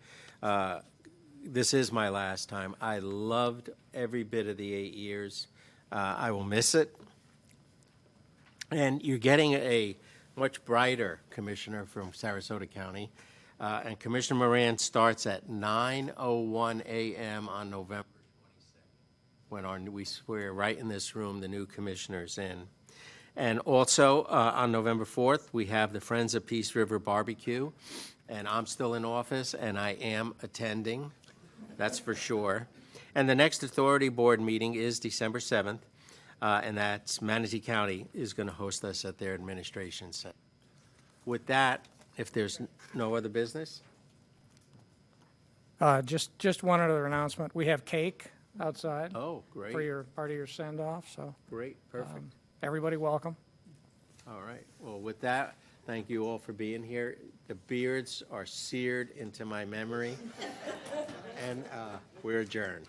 this is my last time. I loved every bit of the 8 years. I will miss it. And you're getting a much brighter commissioner from Sarasota County. And Commissioner Moran starts at 9:01 a.m. on November 26th, when we swear right in this room the new commissioners in. And also on November 4th, we have the Friends of Peace River Barbecue. And I'm still in office, and I am attending. That's for sure. And the next authority board meeting is December 7th, and that's Manatee County is going to host us at their administration center. With that, if there's no other business? Just one other announcement. We have cake outside. Oh, great. For your part of your send-off, so. Great, perfect. Everybody welcome. All right. Well, with that, thank you all for being here. The beards are seared into my memory, and we're adjourned.